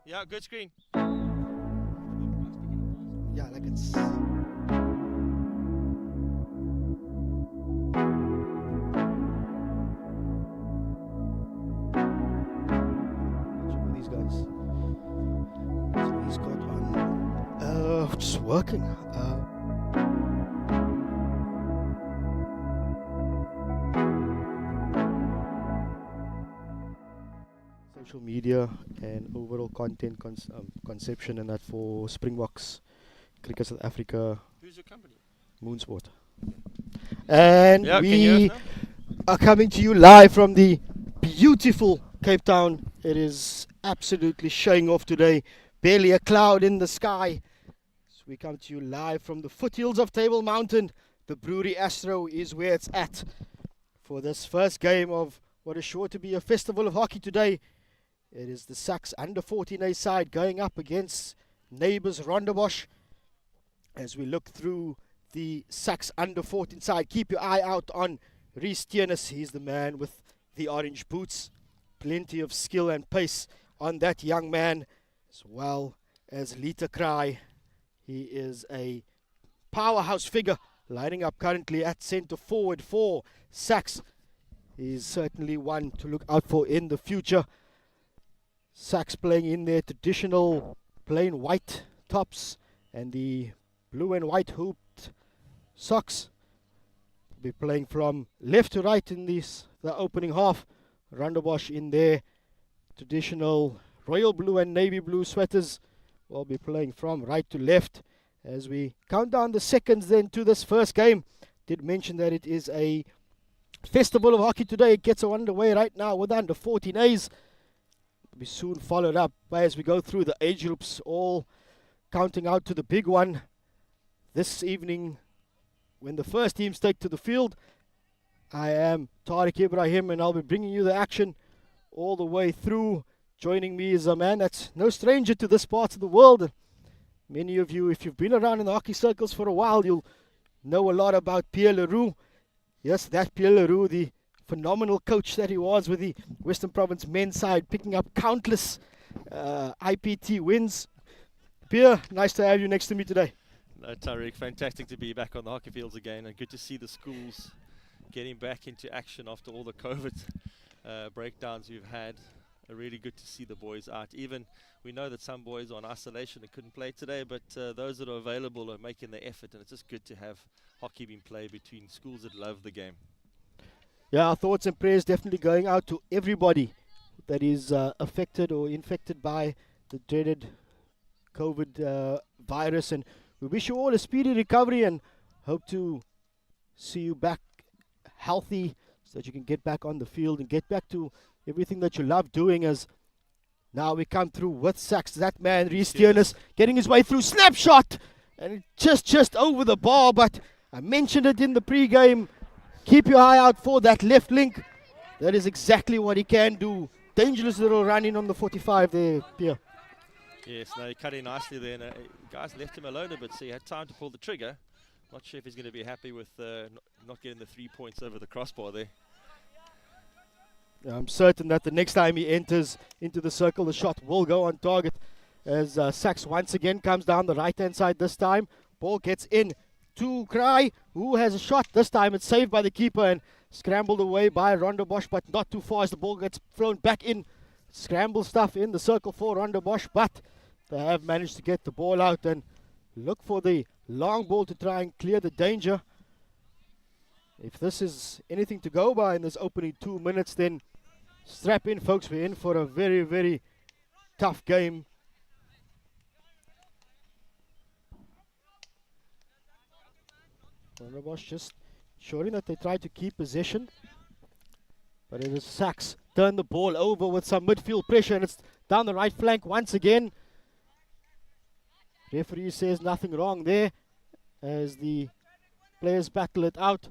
Yeah, good screen. Yeah, like it's. These guys. So he's got on. Just working. Social media and overall content conception and that for Springboks Cricket South Africa. Who's your company? Moonsport. And Yeah, we are coming to you live from the beautiful Cape Town. It is absolutely showing off today. Barely a cloud in the sky. So we come to you live from the foothills of Table Mountain. The Brewery Astro is where it's at for this first game of what is sure to be a festival of hockey today. It is the SACS under 14A side going up against neighbours Rondebosch. As we look through the SACS under 14 side, keep your eye out on Rhys Tienis. He's the man with the orange boots. Plenty of skill and pace on that young man, as well as Lita Cry. He is a powerhouse figure, lining up currently at centre forward for SACS. He's certainly one to look out for in the future. SACS playing in their traditional plain white tops and the blue and white hooped socks. Be playing from left to right in the opening half. Rondebosch in their traditional royal blue and navy blue sweaters will be playing from right to left. As we count down the seconds then to this first game, did mention that it is a festival of hockey today. It gets underway right now with under 14As. Be soon followed up as we go through the age groups, all counting out to the big one this evening when the first teams take to the field. I am Tariq Ibrahim, and I'll be bringing you the action all the way through. Joining me is a man that's no stranger to this part of the world. Many of you, if you've been around in the hockey circles for a while, you'll know a lot about Pierre Leroux. Yes, that Pierre Leroux, the phenomenal coach that he was with the Western Province men's side, picking up countless IPT wins. Pierre, nice to have you next to me today. No, Tariq, fantastic to be back on the hockey fields again, and good to see the schools getting back into action after all the COVID breakdowns we've had. Really good to see the boys out. Even we know that some boys are on isolation and couldn't play today, but those that are available are making the effort, and it's just good to have hockey being played between schools that love the game. Yeah, our thoughts and prayers definitely going out to everybody that is affected or infected by the dreaded COVID virus, and we wish you all a speedy recovery and hope to see you back healthy so that you can get back on the field and get back to everything that you love doing. As now we come through with SACS. That man, Rhys Tiernis, getting his way through. Snapshot! And just over the bar, but I mentioned it in the pre-game. Keep your eye out for that left link. That is exactly what he can do. Dangerous little run in on the 45 there, Pierre. Yes, no, he cut in nicely there, and guys left him alone a bit, so he had time to pull the trigger. Not sure if he's going to be happy with not getting the 3 points over the crossbar there. I'm certain that the next time he enters into the circle, the shot will go on target, as SACS once again comes down the right-hand side this time. Ball gets in to Cry, who has a shot. This time it's saved by the keeper and scrambled away by Rondebosch, but not too far as the ball gets thrown back in. Scramble stuff in the circle for Rondebosch, but they have managed to get the ball out and look for the long ball to try and clear the danger. If this is anything to go by in this opening 2 minutes, then strap in, folks. We're in for a very, very tough game. Rondebosch just ensuring that they try to keep possession, but it is SACS turn the ball over with some midfield pressure, and it's down the right flank once again. Referee says nothing wrong there as the players battle it out.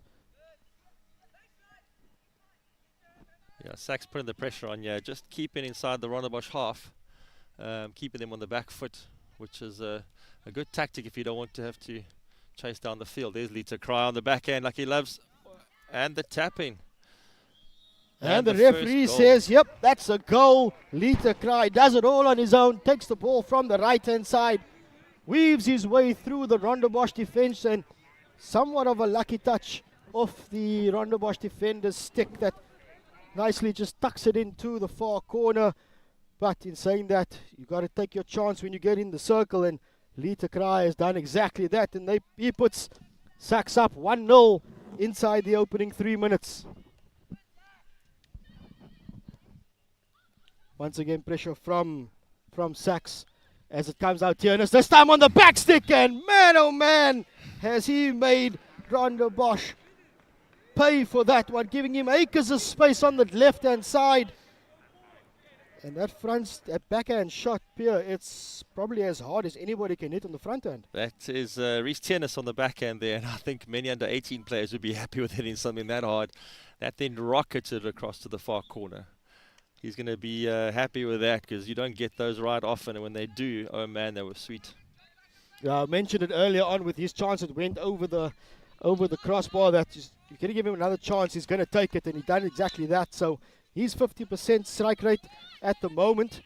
Yeah, SACS putting the pressure on, yeah, just keeping inside the Rondebosch half, keeping them on the back foot, which is a good tactic if you don't want to have to chase down the field. There's Lita Cry on the back end like he loves, and the tapping. And the referee says, yep, that's a goal. Lita Cry does it all on his own, takes the ball from the right-hand side, weaves his way through the Rondebosch defense, and somewhat of a lucky touch off the Rondebosch defender's stick that nicely just tucks it into the far corner. But in saying that, you got to take your chance when you get in the circle, and Lita Cry has done exactly that, and he puts SACS up 1-0 inside the opening 3 minutes. Once again, pressure from SACS as it comes out. Tiernis this time on the back stick, and man, oh man, has he made Rondebosch pay for that one, giving him acres of space on the left-hand side. And that backhand shot, Pierre, it's probably as hard as anybody can hit on the front end. That is Rhys Tiernis on the back end there, and I think many under 18 players would be happy with hitting something that hard. That then rocketed across to the far corner. He's going to be happy with that, because you don't get those right often, and when they do, oh man, they were sweet. Yeah, I mentioned it earlier on with his chance. It went over the crossbar. That you're going to give him another chance, he's going to take it, and he done exactly that. So he's 50% strike rate at the moment,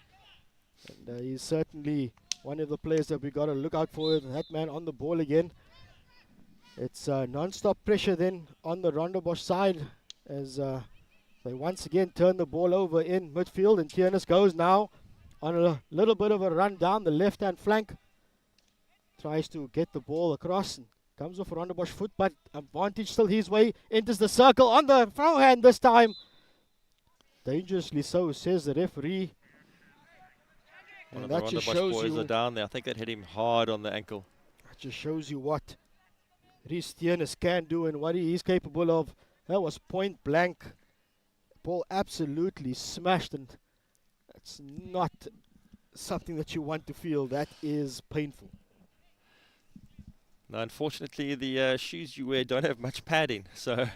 and he's certainly one of the players that we got to look out for. That man on the ball again. It's non-stop pressure then on the Rondebosch side as they once again turn the ball over in midfield, and Tiernis goes now on a little bit of a run down the left-hand flank. Tries to get the ball across, and comes off a Rondebosch foot, but advantage still his way. Enters the circle on the forehand this time. Dangerously so, says the referee. One And of that the just Rondebosch shows boys you. are down there. I think that hit him hard on the ankle. That just shows you what Rhys Tiernis can do and what he is capable of. That was point blank. Ball absolutely smashed, and that's not something that you want to feel. That is painful. Now, unfortunately, the shoes you wear don't have much padding, so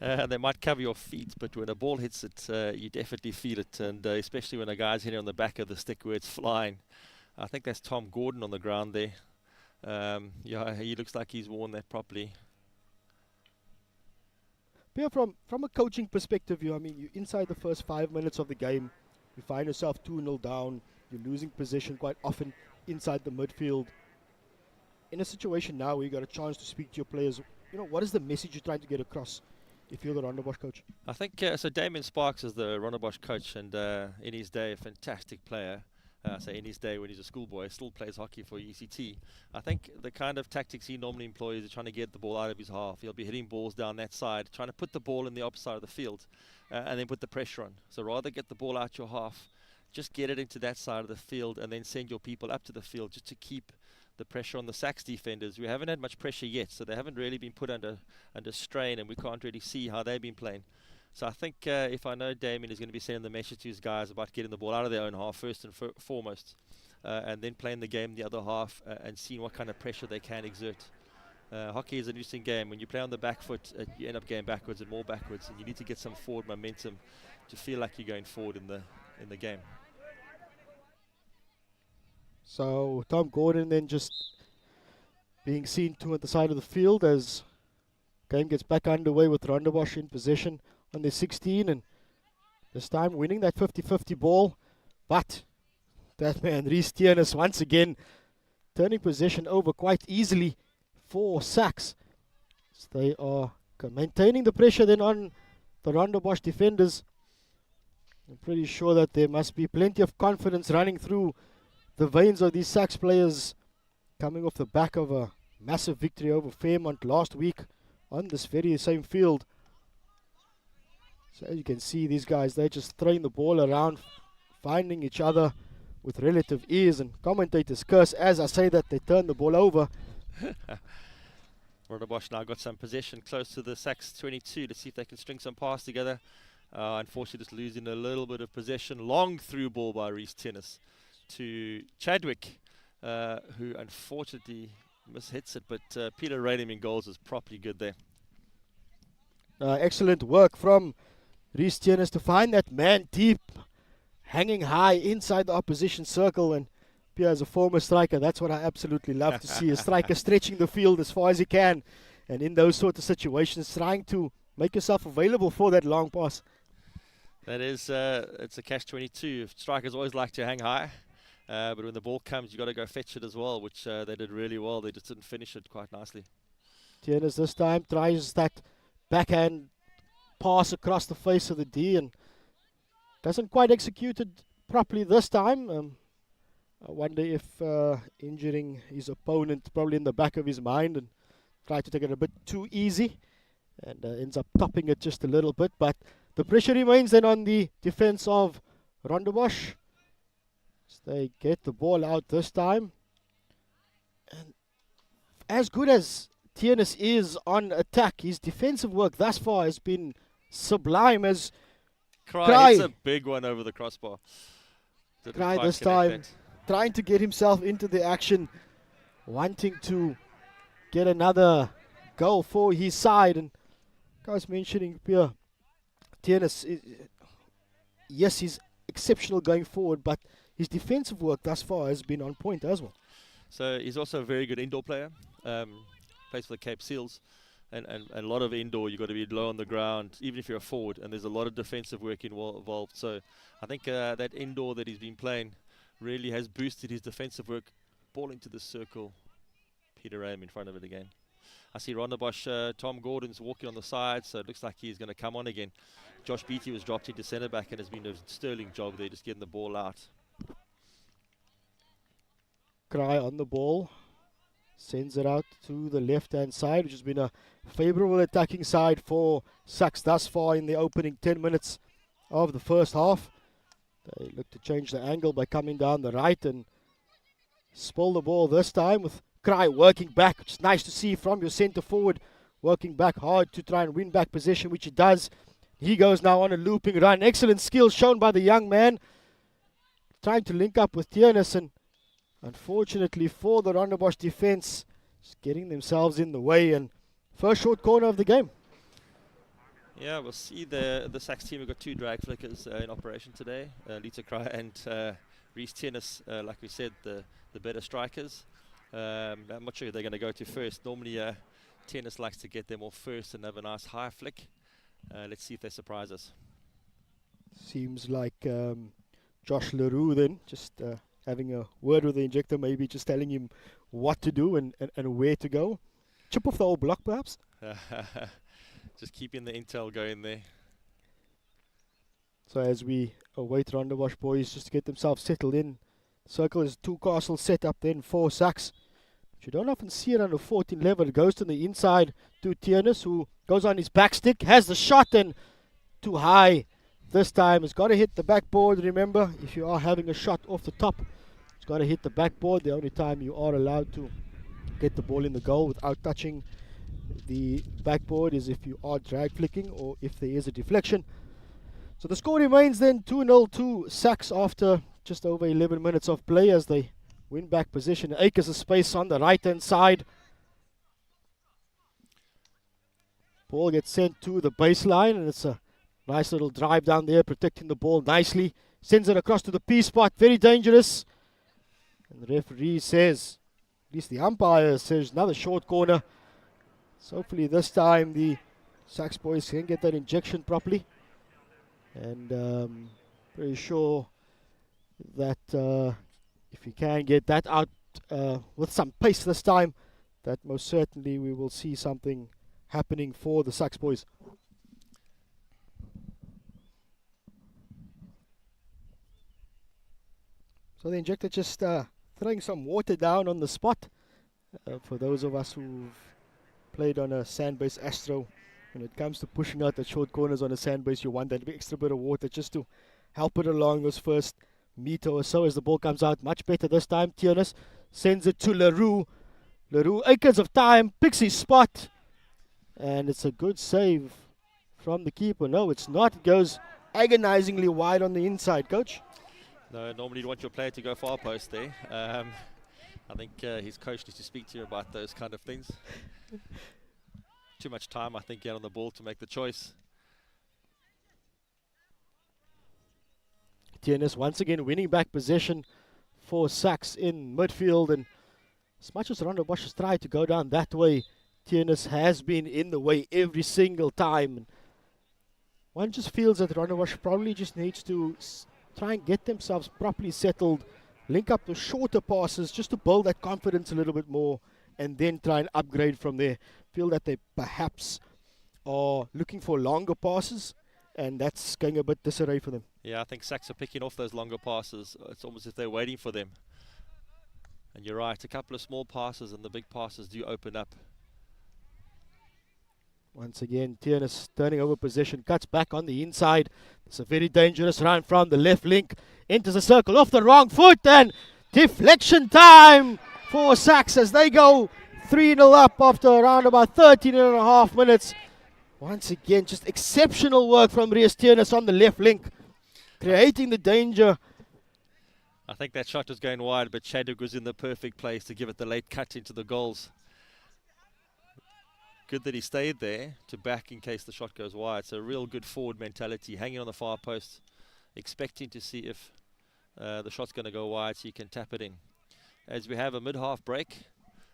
They might cover your feet, but when a ball hits it, you definitely feel it, and especially when a guy's hitting on the back of the stick where it's flying. I think that's Tom Gordon on the ground there. Yeah, he looks like he's worn that properly. Yeah, from a coaching perspective, I mean, you're inside the first 5 minutes of the game. You find yourself 2-0 down. You're losing possession quite often inside the midfield. In a situation now where you got a chance to speak to your players, what is the message you're trying to get across if you're the Rondebosch coach? I think so. Damien Sparks is the Rondebosch coach, and in his day, a fantastic player. So in his day, when he's a schoolboy, still plays hockey for ECT. I think the kind of tactics he normally employs is trying to get the ball out of his half. He'll be hitting balls down that side, trying to put the ball in the opposite side of the field, and then put the pressure on. So rather get the ball out your half, just get it into that side of the field, and then send your people up to the field just to keep the pressure on the SACS defenders. We haven't had much pressure yet, so they haven't really been put under strain, and we can't really see how they've been playing. So I think if I know Damien is going to be sending the message to his guys about getting the ball out of their own half first and foremost, and then playing the game the other half and seeing what kind of pressure they can exert. Hockey is an interesting game. When you play on the back foot, you end up going backwards and more backwards, and you need to get some forward momentum to feel like you're going forward in the game. So Tom Gordon then just being seen to at the side of the field as game gets back underway with Rondebosch in possession on their 16, and this time winning that 50-50 ball. But that man, Rhys Tienis, once again turning possession over quite easily for SACS. So they are maintaining the pressure then on the Rondebosch defenders. I'm pretty sure that there must be plenty of confidence running through the veins of these SACS players, coming off the back of a massive victory over Fairmont last week on this very same field. So as you can see, these guys, they're just throwing the ball around, finding each other with relative ease, and commentators curse as I say that they turn the ball over. Rondebosch now got some possession close to the SACS 22. Let's see if they can string some passes together. Unfortunately, just losing a little bit of possession. Long through ball by Rhys Tienis to Chadwick, who unfortunately mishits it, but Peter Rainham in goals is properly good there. Excellent work from Rhys Tienis to find that man deep, hanging high inside the opposition circle. And Pierre, as a former striker, that's what I absolutely love to see, a striker stretching the field as far as he can, and in those sort of situations trying to make yourself available for that long pass. That is, it's a catch-22. Strikers always like to hang high, but when the ball comes, you got to go fetch it as well, which they did really well. They just didn't finish it quite nicely. Tienis this time tries that backhand pass across the face of the D and doesn't quite execute it properly this time. I wonder if injuring his opponent probably in the back of his mind and tried to take it a bit too easy and ends up topping it just a little bit. But the pressure remains then on the defense of Rondebosch. They get the ball out this time. And as good as Tienis is on attack, his defensive work thus far has been sublime as Cry hits a big one over the crossbar. Cry this time trying to get himself into the action, wanting to get another goal for his side. And I was mentioning here, Tienis, yes, he's exceptional going forward, but his defensive work thus far has been on point as well. So he's also a very good indoor player. Plays for the Cape Seals. And a lot of indoor, you've got to be low on the ground, even if you're a forward, and there's a lot of defensive work involved. So I think that indoor that he's been playing really has boosted his defensive work. Ball into the circle. Peter Rainham in front of it again. I see Rondebosch, Tom Gordon's walking on the side, so it looks like he's going to come on again. Josh Beattie was dropped into centre back and has been a sterling job there, just getting the ball out. Cry on the ball. Sends it out to the left-hand side, which has been a favourable attacking side for SACS thus far in the opening 10 minutes of the first half. They look to change the angle by coming down the right and spoil the ball this time with Cry working back, which is nice to see from your centre forward, working back hard to try and win back possession, which he does. He goes now on a looping run. Excellent skill shown by the young man. Trying to link up with Tienis, and unfortunately for the Rondebosch defense, just getting themselves in the way, and first short corner of the game. Yeah, we'll see the SACS team. We've got 2 drag flickers in operation today. Lita Cry and Reese Tennis, like we said, the better strikers. I'm not sure who they're going to go to first. Normally, Tennis likes to get them off first and have a nice high flick. Let's see if they surprise us. Seems like Josh Leroux then, just having a word with the injector, maybe just telling him what to do and where to go. Chip off the old block, perhaps? Just keeping the intel going there. So as we await Rondebosch boys just to get themselves settled in. Circle is 2 castles set up then for SACS. But you don't often see it on a 14 level. It goes to the inside to Tiernis, who goes on his back stick, has the shot and too high. This time it's got to hit the backboard. Remember, if you are having a shot off the top, it's got to hit the backboard. The only time you are allowed to get the ball in the goal without touching the backboard is if you are drag flicking or if there is a deflection. So the score remains then 2-0 to SACS after just over 11 minutes of play as they win back position. Acres of space on the right hand side. Ball gets sent to the baseline and it's a nice little drive down there, protecting the ball nicely. Sends it across to the P spot, very dangerous. And the referee says, at least the umpire says, another short corner. So hopefully this time the SACS boys can get that injection properly. And pretty sure that if we can get that out with some pace this time, that most certainly we will see something happening for the SACS boys. So the injector just throwing some water down on the spot. For those of us who've played on a sand-based astro, when it comes to pushing out the short corners on a sand base, you want that extra bit of water just to help it along those first meter or so as the ball comes out. Much better this time. Tiernis sends it to Leroux. Leroux, acres of time, picks his spot. And it's a good save from the keeper. No, it's not. It goes agonizingly wide on the inside, coach. No, normally you want your player to go far post there. I think his coach needs to speak to you about those kind of things. Too much time, I think, get on the ball to make the choice. Tiernis once again winning back possession for SACS in midfield, and as much as Rondebosch has tried to go down that way, Tiernis has been in the way every single time. And one just feels that Rondebosch probably just needs to try and get themselves properly settled, link up the shorter passes just to build that confidence a little bit more, and then try and upgrade from there. Feel that they perhaps are looking for longer passes, and that's going a bit disarray for them. Yeah, I think SACS are picking off those longer passes. It's almost as if they're waiting for them. And you're right, a couple of small passes and the big passes do open up. Once again, Tiernis turning over possession, cuts back on the inside. It's a very dangerous run from the left link. Enters the circle off the wrong foot, and deflection time for SACS as they go 3-0 up after around about 13.5 minutes. Once again, just exceptional work from Reese Tiernis on the left link, creating the danger. I think that shot was going wide, but Chadwick was in the perfect place to give it the late cut into the goals. Good that he stayed there to back in case the shot goes wide. So a real good forward mentality, hanging on the far post, expecting to see if the shot's going to go wide so you can tap it in. As we have a mid-half break,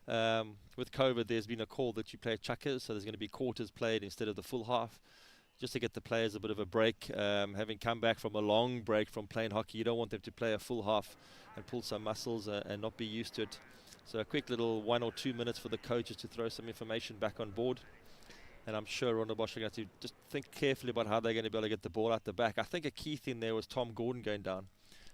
with COVID, there's been a call that you play chuckers, so there's going to be quarters played instead of the full half, just to get the players a bit of a break. Having come back from a long break from playing hockey, you don't want them to play a full half and pull some muscles and not be used to it. So a quick little 1 or 2 minutes for the coaches to throw some information back on board. And I'm sure Rondebosch are going to just think carefully about how they're going to be able to get the ball out the back. I think a key thing there was Tom Gordon going down.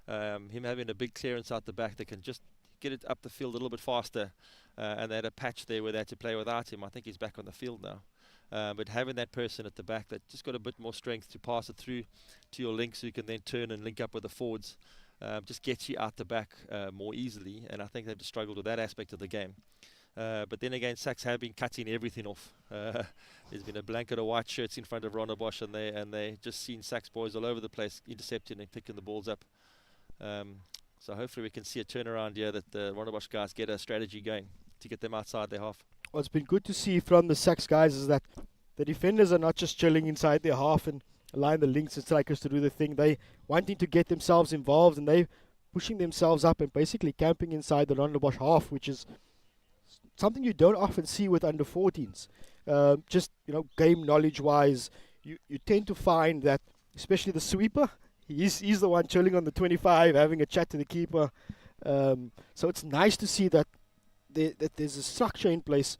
Him having a big clearance out the back that can just get it up the field a little bit faster. And they had a patch there where they had to play without him. I think he's back on the field now. But having that person at the back that just got a bit more strength to pass it through to your link so you can then turn and link up with the forwards, just gets you out the back more easily. And I think they've just struggled with that aspect of the game. But then again, SACS have been cutting everything off. There's been a blanket of white shirts in front of Rondebosch, and they just seen SACS boys all over the place intercepting and picking the balls up. So hopefully we can see a turnaround here, that the Rondebosch guys get a strategy going to get them outside their half. What's been good to see from the SACS guys is that the defenders are not just chilling inside their half and allowing the links and strikers to do the thing. They wanting to get themselves involved, and they pushing themselves up and basically camping inside the Rondebosch half, which is something you don't often see with under 14s. Just, game knowledge wise, you tend to find that, especially the sweeper, he's the one chilling on the 25, having a chat to the keeper. So it's nice to see that there's a structure in place,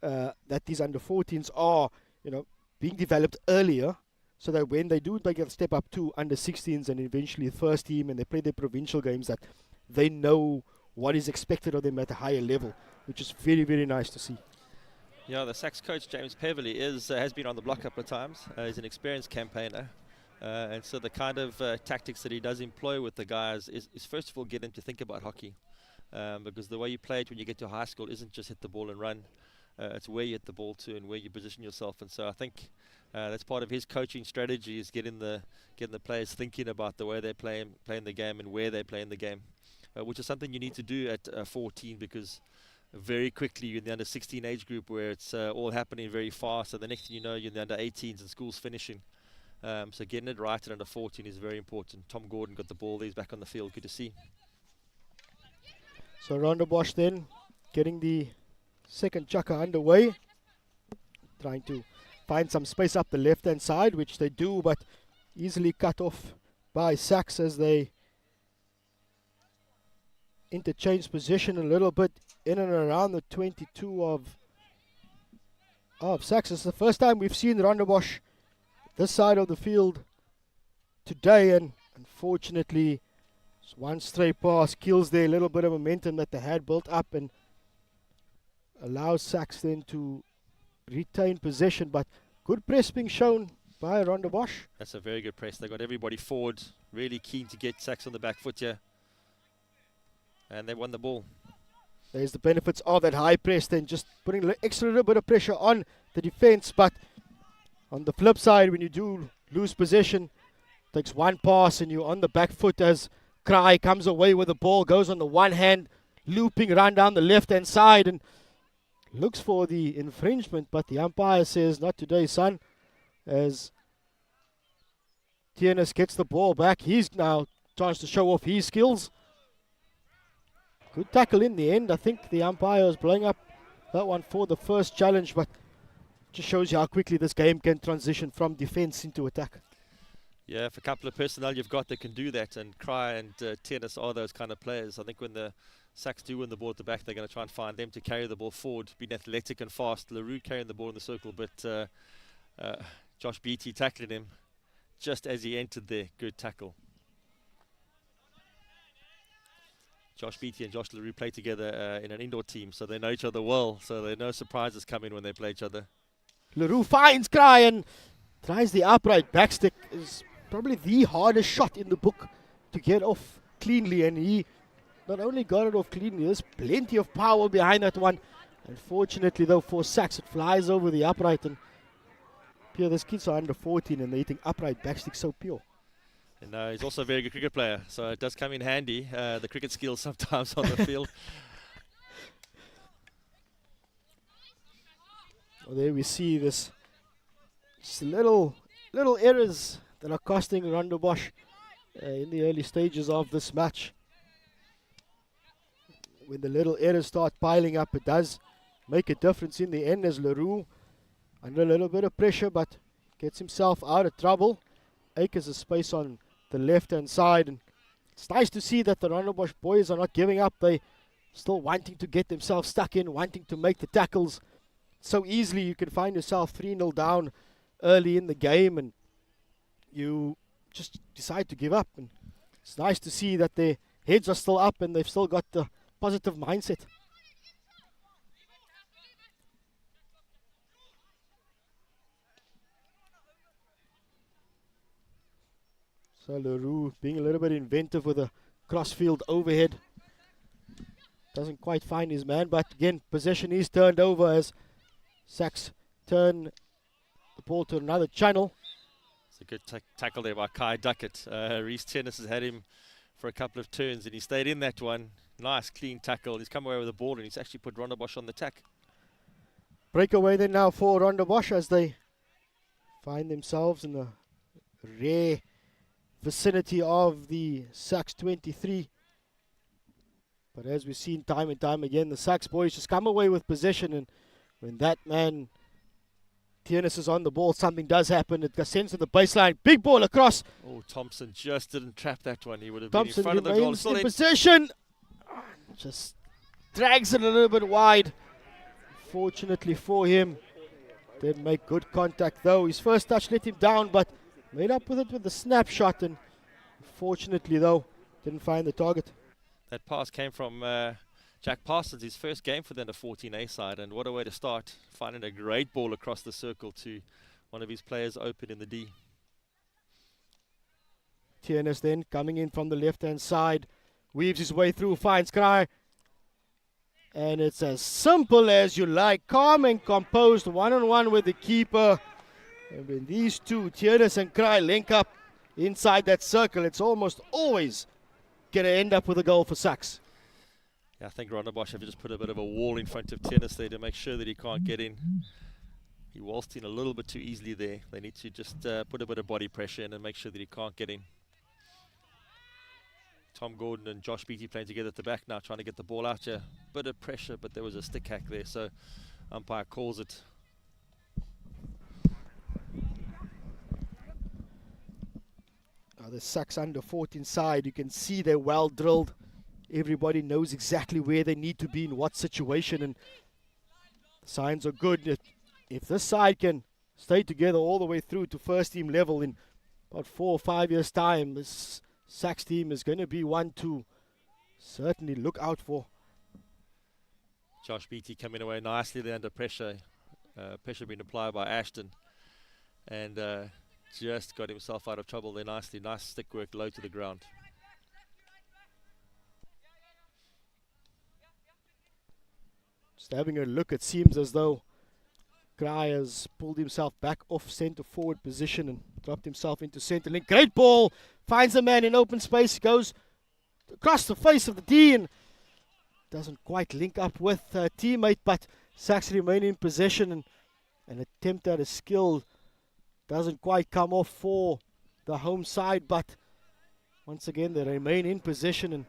that these under 14s are, being developed earlier, so that when they do take a step up to under 16s and eventually the first team and they play their provincial games, that they know what is expected of them at a higher level, which is very, very nice to see. Yeah, the SACS coach, James Peverley, has been on the block a couple of times. He's an experienced campaigner. And so the kind of tactics that he does employ with the guys is first of all get them to think about hockey. Because the way you play it when you get to high school isn't just hit the ball and run. It's where you hit the ball to and where you position yourself. And so I think that's part of his coaching strategy, is getting the players thinking about the way they're playing the game and where they're playing the game, which is something you need to do at 14, because very quickly you're in the under 16 age group where it's all happening very fast, and the next thing you know, you're in the under 18s and school's finishing. So getting it right at under 14 is very important. Tom Gordon got the ball. He's back on the field. Good to see. So Rondebosch then getting the second chukker underway, trying to find some space up the left-hand side, which they do, but easily cut off by SACS as they interchange position a little bit in and around the 22 of SACS. It's the first time we've seen Rondebosch this side of the field today, and unfortunately one stray pass kills their little bit of momentum that they had built up and allows SACS then to retain possession. But good press being shown by Rondebosch. That's a very good press. They got everybody forward, really keen to get SACS on the back foot here, and they won the ball. There's the benefits of that high press, then just putting extra little bit of pressure on the defense. But on the flip side, when you do lose possession, takes one pass and you're on the back foot as Kraai comes away with the ball, goes on the one hand, looping run down the left-hand side and looks for the infringement, but the umpire says, not today, son, as Tienes gets the ball back. He's now chance to show off his skills. Good tackle in the end. I think the umpire is blowing up that one for the first challenge, but just shows you how quickly this game can transition from defense into attack. Yeah, if a couple of personnel you've got that can do that, and Kraai and Tienes are those kind of players. I think when the SACS do win the ball at the back, they're going to try and find them to carry the ball forward, being athletic and fast. LaRue carrying the ball in the circle, but Josh Beattie tackling him just as he entered there. Good tackle. Josh Beattie and Josh LaRue play together in an indoor team, so they know each other well, so there are no surprises coming when they play each other. LaRue finds Kraai and tries the upright backstick. Is probably the hardest shot in the book to get off cleanly, and he not only got it off cleanly, there's plenty of power behind that one. Unfortunately though, for SACS, it flies over the upright, and pure, these kids are under 14 and they're hitting upright backstick so pure. And he's also a very good cricket player, so it does come in handy, the cricket skills sometimes on the field. Well, there we see this little errors that are costing Rondebosch in the early stages of this match. When the little errors start piling up, it does make a difference in the end, as LaRue under a little bit of pressure but gets himself out of trouble. Acres of space on the left-hand side, and it's nice to see that the Rondebosch boys are not giving up. They still wanting to get themselves stuck in, wanting to make the tackles. So easily you can find yourself 3-0 down early in the game and you just decide to give up. And it's nice to see that their heads are still up and they've still got the positive mindset. So LaRue being a little bit inventive with a crossfield overhead. Doesn't quite find his man, but again, possession is turned over as SACS turn the ball to another channel. It's a good tackle there by Kai Duckett. Reece Tienes has had him for a couple of turns and he stayed in that one. Nice clean tackle. He's come away with the ball and he's actually put Rondebosch on the tack. Breakaway then now for Rondebosch as they find themselves in the rare vicinity of the SACS 23. But as we've seen time and time again, the SACS boys just come away with possession, and when that man Tiernis is on the ball, something does happen. It sends to the baseline, big ball across. Oh, Thompson just didn't trap that one. He would have Thompson been in front of the goal. remains Still in in. possession. Just drags it a little bit wide. Fortunately for him, didn't make good contact though. His first touch let him down, but made up with it with the snapshot, and unfortunately though, didn't find the target. That pass came from Jack Parsons, his first game for the U14A side, and what a way to start, finding a great ball across the circle to one of his players open in the D. Tiernis then coming in from the left-hand side, weaves his way through, finds Kraai. And it's as simple as you like, calm and composed, one-on-one with the keeper. And when these two, Tiernis and Kraai, link up inside that circle, it's almost always going to end up with a goal for SACS. Yeah, I think Rondebosch have just put a bit of a wall in front of Tiernis there to make sure that he can't get in. He waltzed in a little bit too easily there. They need to just put a bit of body pressure in and make sure that he can't get in. Tom Gordon and Josh Beattie playing together at the back now, trying to get the ball out here. Bit of pressure, but there was a stick hack there, so umpire calls it. The SACS under 14 side, you can see they're well drilled. Everybody knows exactly where they need to be in what situation, and the signs are good. If this side can stay together all the way through to first team level in about 4 or 5 years' time, this SACS team is going to be one to certainly look out for. Josh Beattie coming away nicely there under pressure. Pressure being applied by Ashton. And just got himself out of trouble there nicely. Nice stick work low to the ground. Just having a look, it seems as though Kraai has pulled himself back off centre forward position and dropped himself into centre link. Great ball, finds a man in open space, goes across the face of the D and doesn't quite link up with a teammate, but SACS remain in possession, and an attempt at a skill doesn't quite come off for the home side, but once again they remain in possession and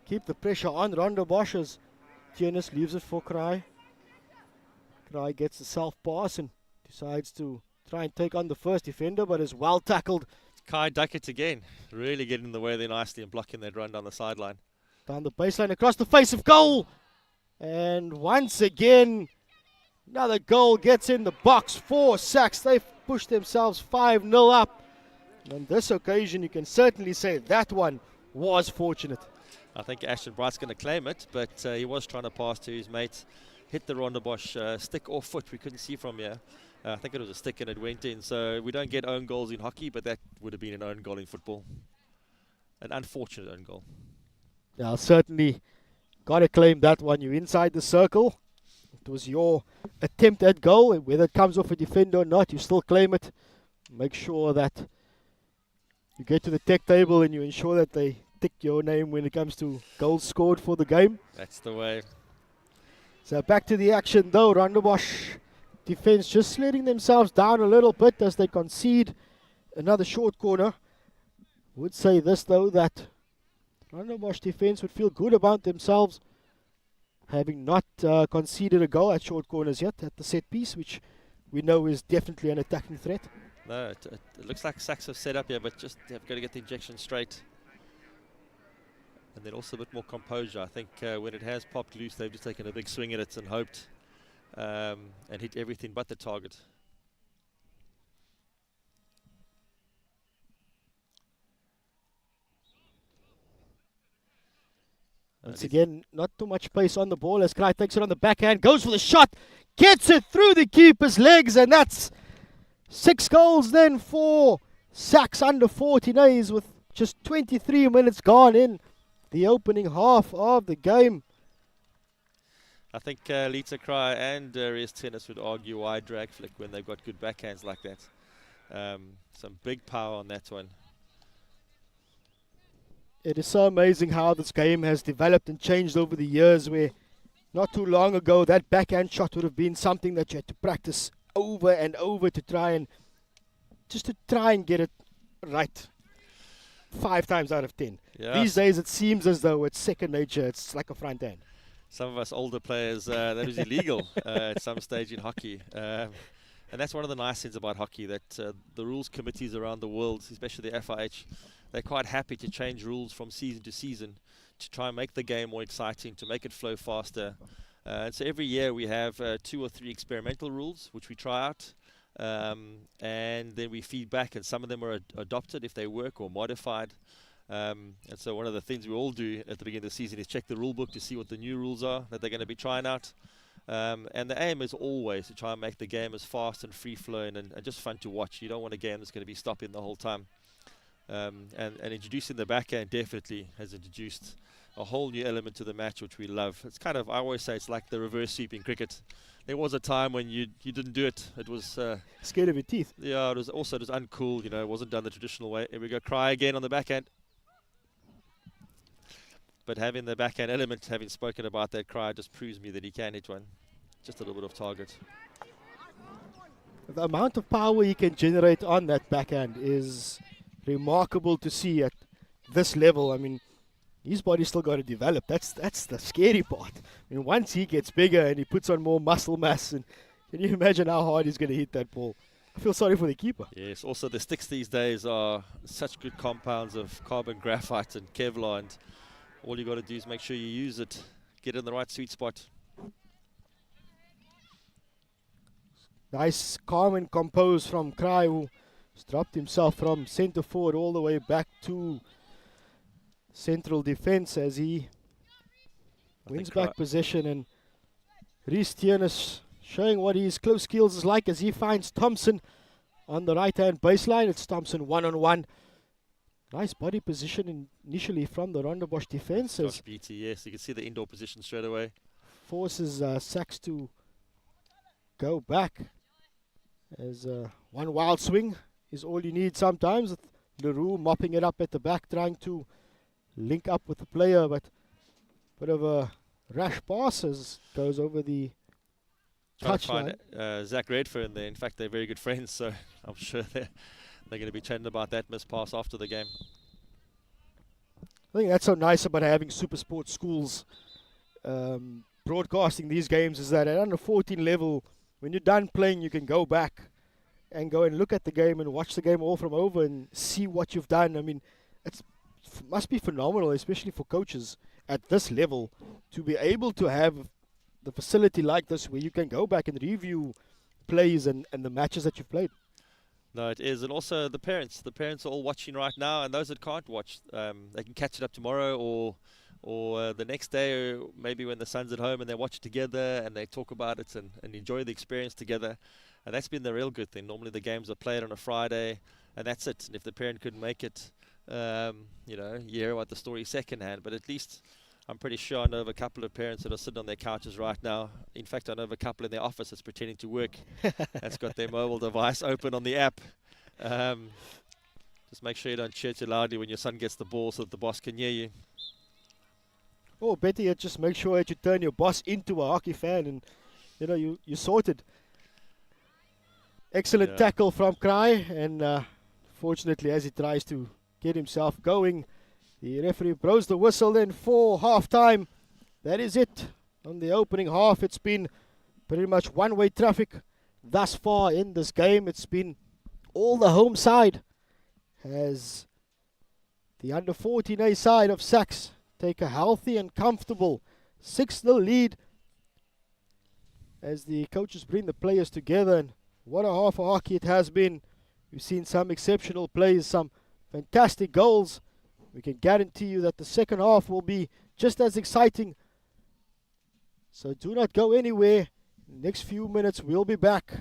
keep the pressure on Rondebosch as Tiernis leaves it for Kraai. Kraai gets the self pass and decides to try and take on the first defender, but is well tackled. Kai Duckett again, really getting in the way there nicely and blocking that run down the sideline. Down the baseline across the face of goal, and once again another goal gets in the box for SACS. They've pushed themselves 5-0 up. And on this occasion you can certainly say that one was fortunate. I think Ashton Bright's going to claim it, but he was trying to pass to his mate. Hit the Rondebosch stick or foot, we couldn't see from here. I think it was a stick and it went in. So we don't get own goals in hockey, but that would have been an own goal in football. An unfortunate own goal. Yeah, certainly got to claim that one. You're inside the circle. It was your attempt at goal. Whether it comes off a defender or not, you still claim it. Make sure that you get to the tech table and you ensure that they tick your name when it comes to goals scored for the game. That's the way. So back to the action though. Rondebosch defense just letting themselves down a little bit as they concede another short corner. Would say this though, that Rondebosch defense would feel good about themselves, having not conceded a goal at short corners yet at the set piece, which we know is definitely an attacking threat. No, it looks like SACS have set up here, but just they've got to get the injection straight. And then also a bit more composure. I think when it has popped loose, they've just taken a big swing at it and hoped and hit everything but the target. Once again, not too much pace on the ball as Kraai takes it on the backhand, goes for the shot, gets it through the keeper's legs, and that's 6 goals then for SACS under 14As with just 23 minutes gone in the opening half of the game. I think Lita Kraai and Darius Tennis would argue why drag flick when they've got good backhands like that. Some big power on that one. It is so amazing how this game has developed and changed over the years, where not too long ago that backhand shot would have been something that you had to practice over and over to try and just to try and get it right 5 times out of 10. Yeah. These days it seems as though it's second nature. It's like a front end. Some of us older players, that was illegal at some stage in hockey. And that's one of the nice things about hockey, that the rules committees around the world, especially the FIH, they're quite happy to change rules from season to season to try and make the game more exciting, to make it flow faster. And so every year we have 2 or 3 experimental rules which we try out, and then we feed back, and some of them are adopted if they work, or modified. And so one of the things we all do at the beginning of the season is check the rule book to see what the new rules are that they're going to be trying out. And the aim is always to try and make the game as fast and free-flowing and just fun to watch. You don't want a game that's going to be stopping the whole time. And introducing the backhand definitely has introduced a whole new element to the match, which we love. It's kind of, I always say, it's like the reverse sweep in cricket. There was a time when you didn't do it. It was Scared of your teeth. yeah. It was uncool. You know, it wasn't done the traditional way. Here we go. Cry again on the backhand. But having the backhand element, having spoken about that cry, just proves me that he can hit one. Just a little bit of target. The amount of power he can generate on that backhand is remarkable to see at this level. I mean, his body's still got to develop. That's the scary part. I mean, once he gets bigger and he puts on more muscle mass, and can you imagine how hard he's going to hit that ball? I feel sorry for the keeper. Yes, also the sticks these days are such good compounds of carbon graphite and Kevlar, and all you got to do is make sure you use it, get in the right sweet spot. Nice, calm and composed from Kraai, who has dropped himself from centre forward all the way back to central defence as he wins back possession. And Rhys Tienis showing what his close skills is like as he finds Thompson on the right-hand baseline. It's Thompson one-on-one. Nice body position initially from the Rondebosch defence. Josh Beattie, yes, you can see the indoor position straight away. Forces SACS to go back, as one wild swing is all you need sometimes. Leroux mopping it up at the back, trying to link up with the player, but bit of a rash pass as goes over the touchline. Zach Redfern there. In fact, they're very good friends, so I'm sure they're going to be chatting about that missed pass after the game. I think that's so nice about having super sports schools broadcasting these games, is that at under 14 level, when you're done playing, you can go back and go and look at the game and watch the game all from over and see what you've done. I mean, it must be phenomenal, especially for coaches at this level, to be able to have the facility like this where you can go back and review plays and the matches that you've played. No, it is. And also the parents. The parents are all watching right now, and those that can't watch, they can catch it up tomorrow or the next day, or maybe when the son's at home, and they watch it together and they talk about it and enjoy the experience together. And that's been the real good thing. Normally the games are played on a Friday, and that's it. And if the parent couldn't make it, you know, you hear about the story secondhand. But at least I'm pretty sure I know of a couple of parents that are sitting on their couches right now. In fact, I know of a couple in their office that's pretending to work. That's got their mobile device open on the app. Just make sure you don't cheer too loudly when your son gets the ball so that the boss can hear you. Or better yet, just make sure that you turn your boss into a hockey fan and, you know, you sorted. Excellent tackle from Kraai, and fortunately, as he tries to get himself going, the referee blows the whistle then for half-time. That is it. On the opening half, it's been pretty much one-way traffic thus far in this game. It's been all the home side, as the under 14A side of SACS take a healthy and comfortable 6-0 lead as the coaches bring the players together. And what a half of hockey it has been. We've seen some exceptional plays, some fantastic goals. We can guarantee you that the second half will be just as exciting. So do not go anywhere. In the next few minutes, we'll be back.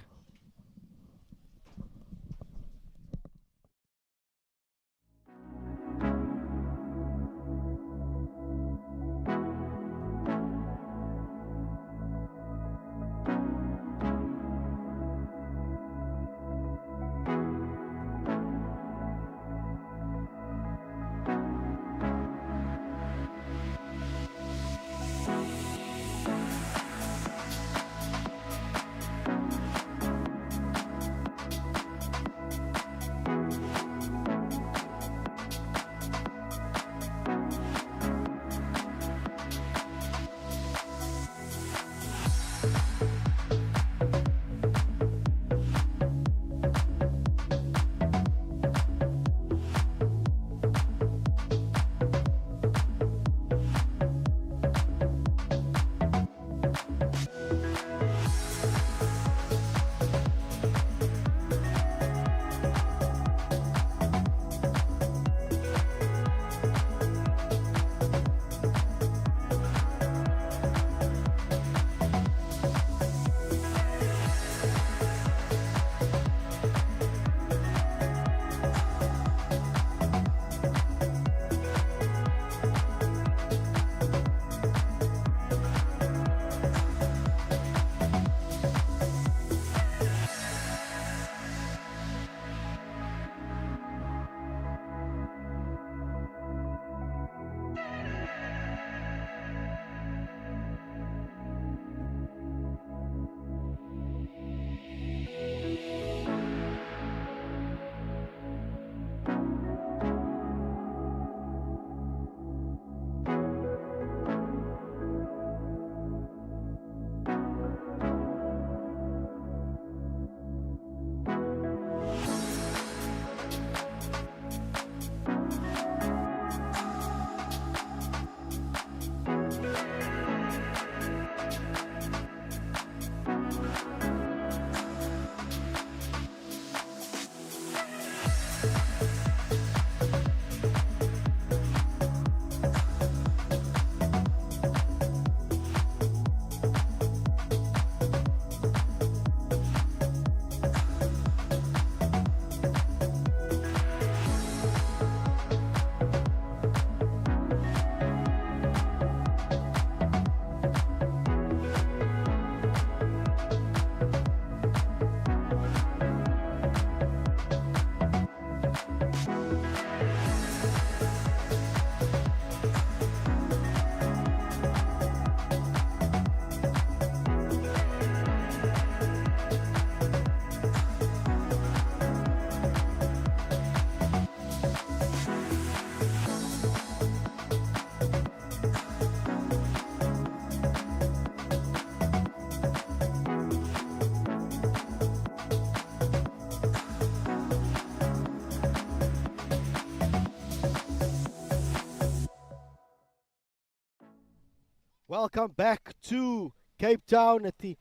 Welcome back to Cape Town at the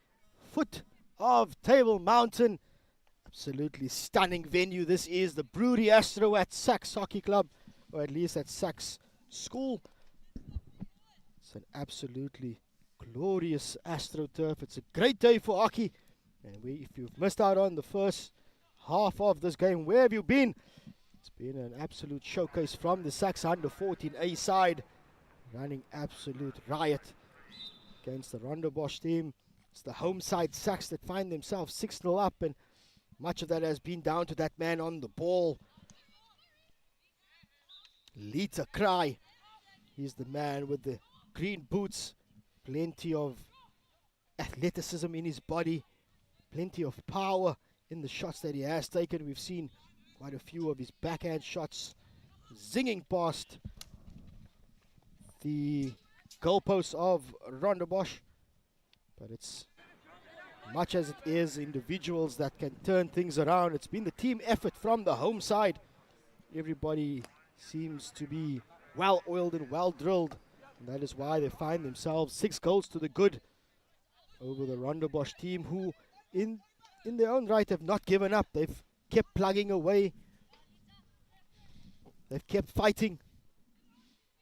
foot of Table Mountain. Absolutely stunning venue. This is the Brewery Astro at SACS Hockey Club, or at least at SACS School. It's an absolutely glorious AstroTurf. It's a great day for hockey. And if you've missed out on the first half of this game, where have you been? It's been an absolute showcase from the SACS under 14A side, running absolute riot against the Rondebosch team. It's the home side SACS that find themselves 6-0 up, and much of that has been down to that man on the ball. Lita Cry. He's the man with the green boots. Plenty of athleticism in his body. Plenty of power in the shots that he has taken. We've seen quite a few of his backhand shots zinging past the goalposts of Rondebosch. But it's much as it is individuals that can turn things around. It's been the team effort from the home side. Everybody seems to be well oiled and well drilled, and that is why they find themselves 6 goals to the good over the Rondebosch team, who in their own right have not given up. They've kept plugging away. They've kept fighting.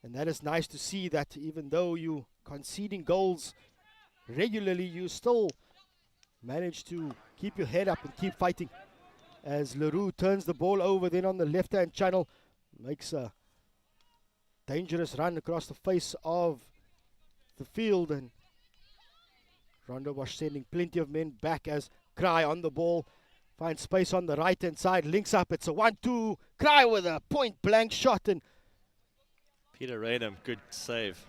And that is nice to see, that even though you conceding goals regularly, you still manage to keep your head up and keep fighting. As Leroux turns the ball over, then on the left-hand channel, makes a dangerous run across the face of the field, and Rondebosch sending plenty of men back as Cry on the ball finds space on the right-hand side, links up. It's a 1-2. Cry with a point-blank shot, and Peter Raynham, good save.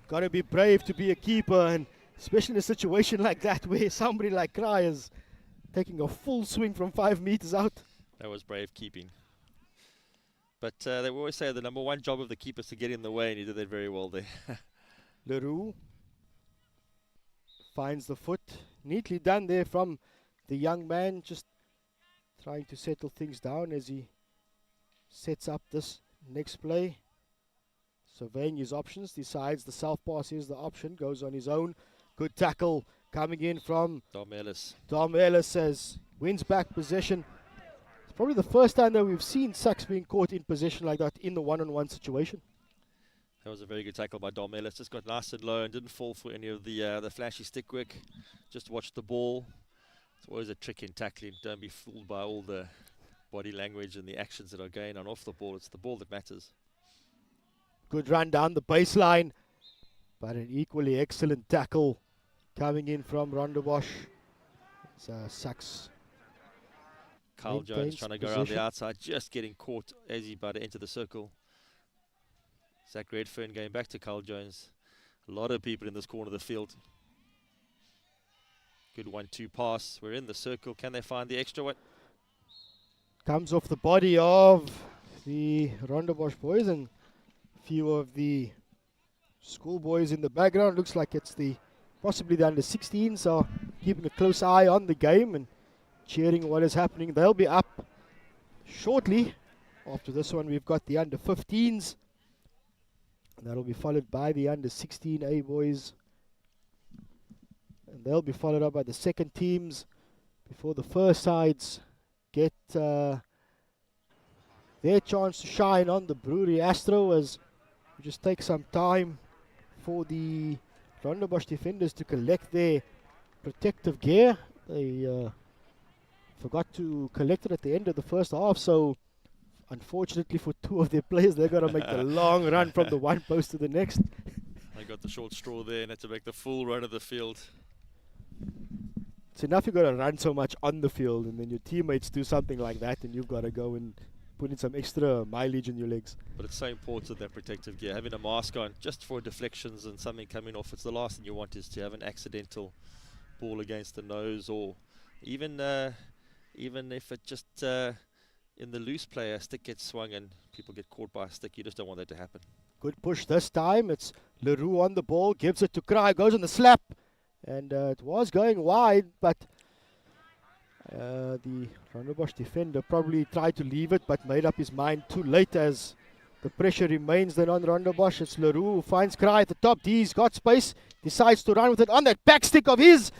got to be brave to be a keeper, and especially in a situation like that where somebody like Cry is taking a full swing from 5 meters out. That was brave keeping. But they always say the number one job of the keeper is to get in the way, and he did that very well there. Leroux finds the foot. Neatly done there from the young man, just trying to settle things down as he sets up this next play. Surveying his options, decides the self pass is the option, goes on his own. Good tackle coming in from Dom Ellis. Dom Ellis as wins back possession. It's probably the first time that we've seen SACS being caught in possession like that in the one-on-one situation. That was a very good tackle by Dom Ellis. Just got nice and low and didn't fall for any of the flashy stick work. Just watched the ball. It's always a trick in tackling. Don't be fooled by all the body language and the actions that are going on off the ball. It's the ball that matters. Good run down the baseline, but an equally excellent tackle coming in from Rondebosch. It's SACS. Carl Jones trying to go around the outside, just getting caught as he about to enter the circle. Zach Redfern going back to Carl Jones. A lot of people in this corner of the field. Good 1-2 pass. We're in the circle. Can they find the extra one? Comes off the body of the Rondebosch boys, and a few of the schoolboys in the background. Looks like it's possibly the under 16s, so keeping a close eye on the game and cheering what is happening. They'll be up shortly. After this one, we've got the under 15s. And that'll be followed by the under 16A boys. And they'll be followed up by the second teams before the first sides get their chance to shine on the Brewery Astro, as we just take some time for the Rondebosch defenders to collect their protective gear. They forgot to collect it at the end of the first half, so unfortunately for 2 of their players, they've got to make the long run from the one post to the next. They got the short straw there and had to make the full run of the field. It's enough you've got to run so much on the field, and then your teammates do something like that, and you've got to go and put in some extra mileage in your legs. But it's so important, that protective gear. Having a mask on just for deflections and something coming off, it's the last thing you want is to have an accidental ball against the nose, or even if it just in the loose play, a stick gets swung and people get caught by a stick. You just don't want that to happen. Good push this time. It's Leroux on the ball, gives it to Cry, goes on the slap, and it was going wide, but the Rondebosch defender probably tried to leave it, but made up his mind too late, as The pressure remains then on Rondebosch. It's Leroux who finds Cry at the top. He's got space, decides to run with it on that back stick of his.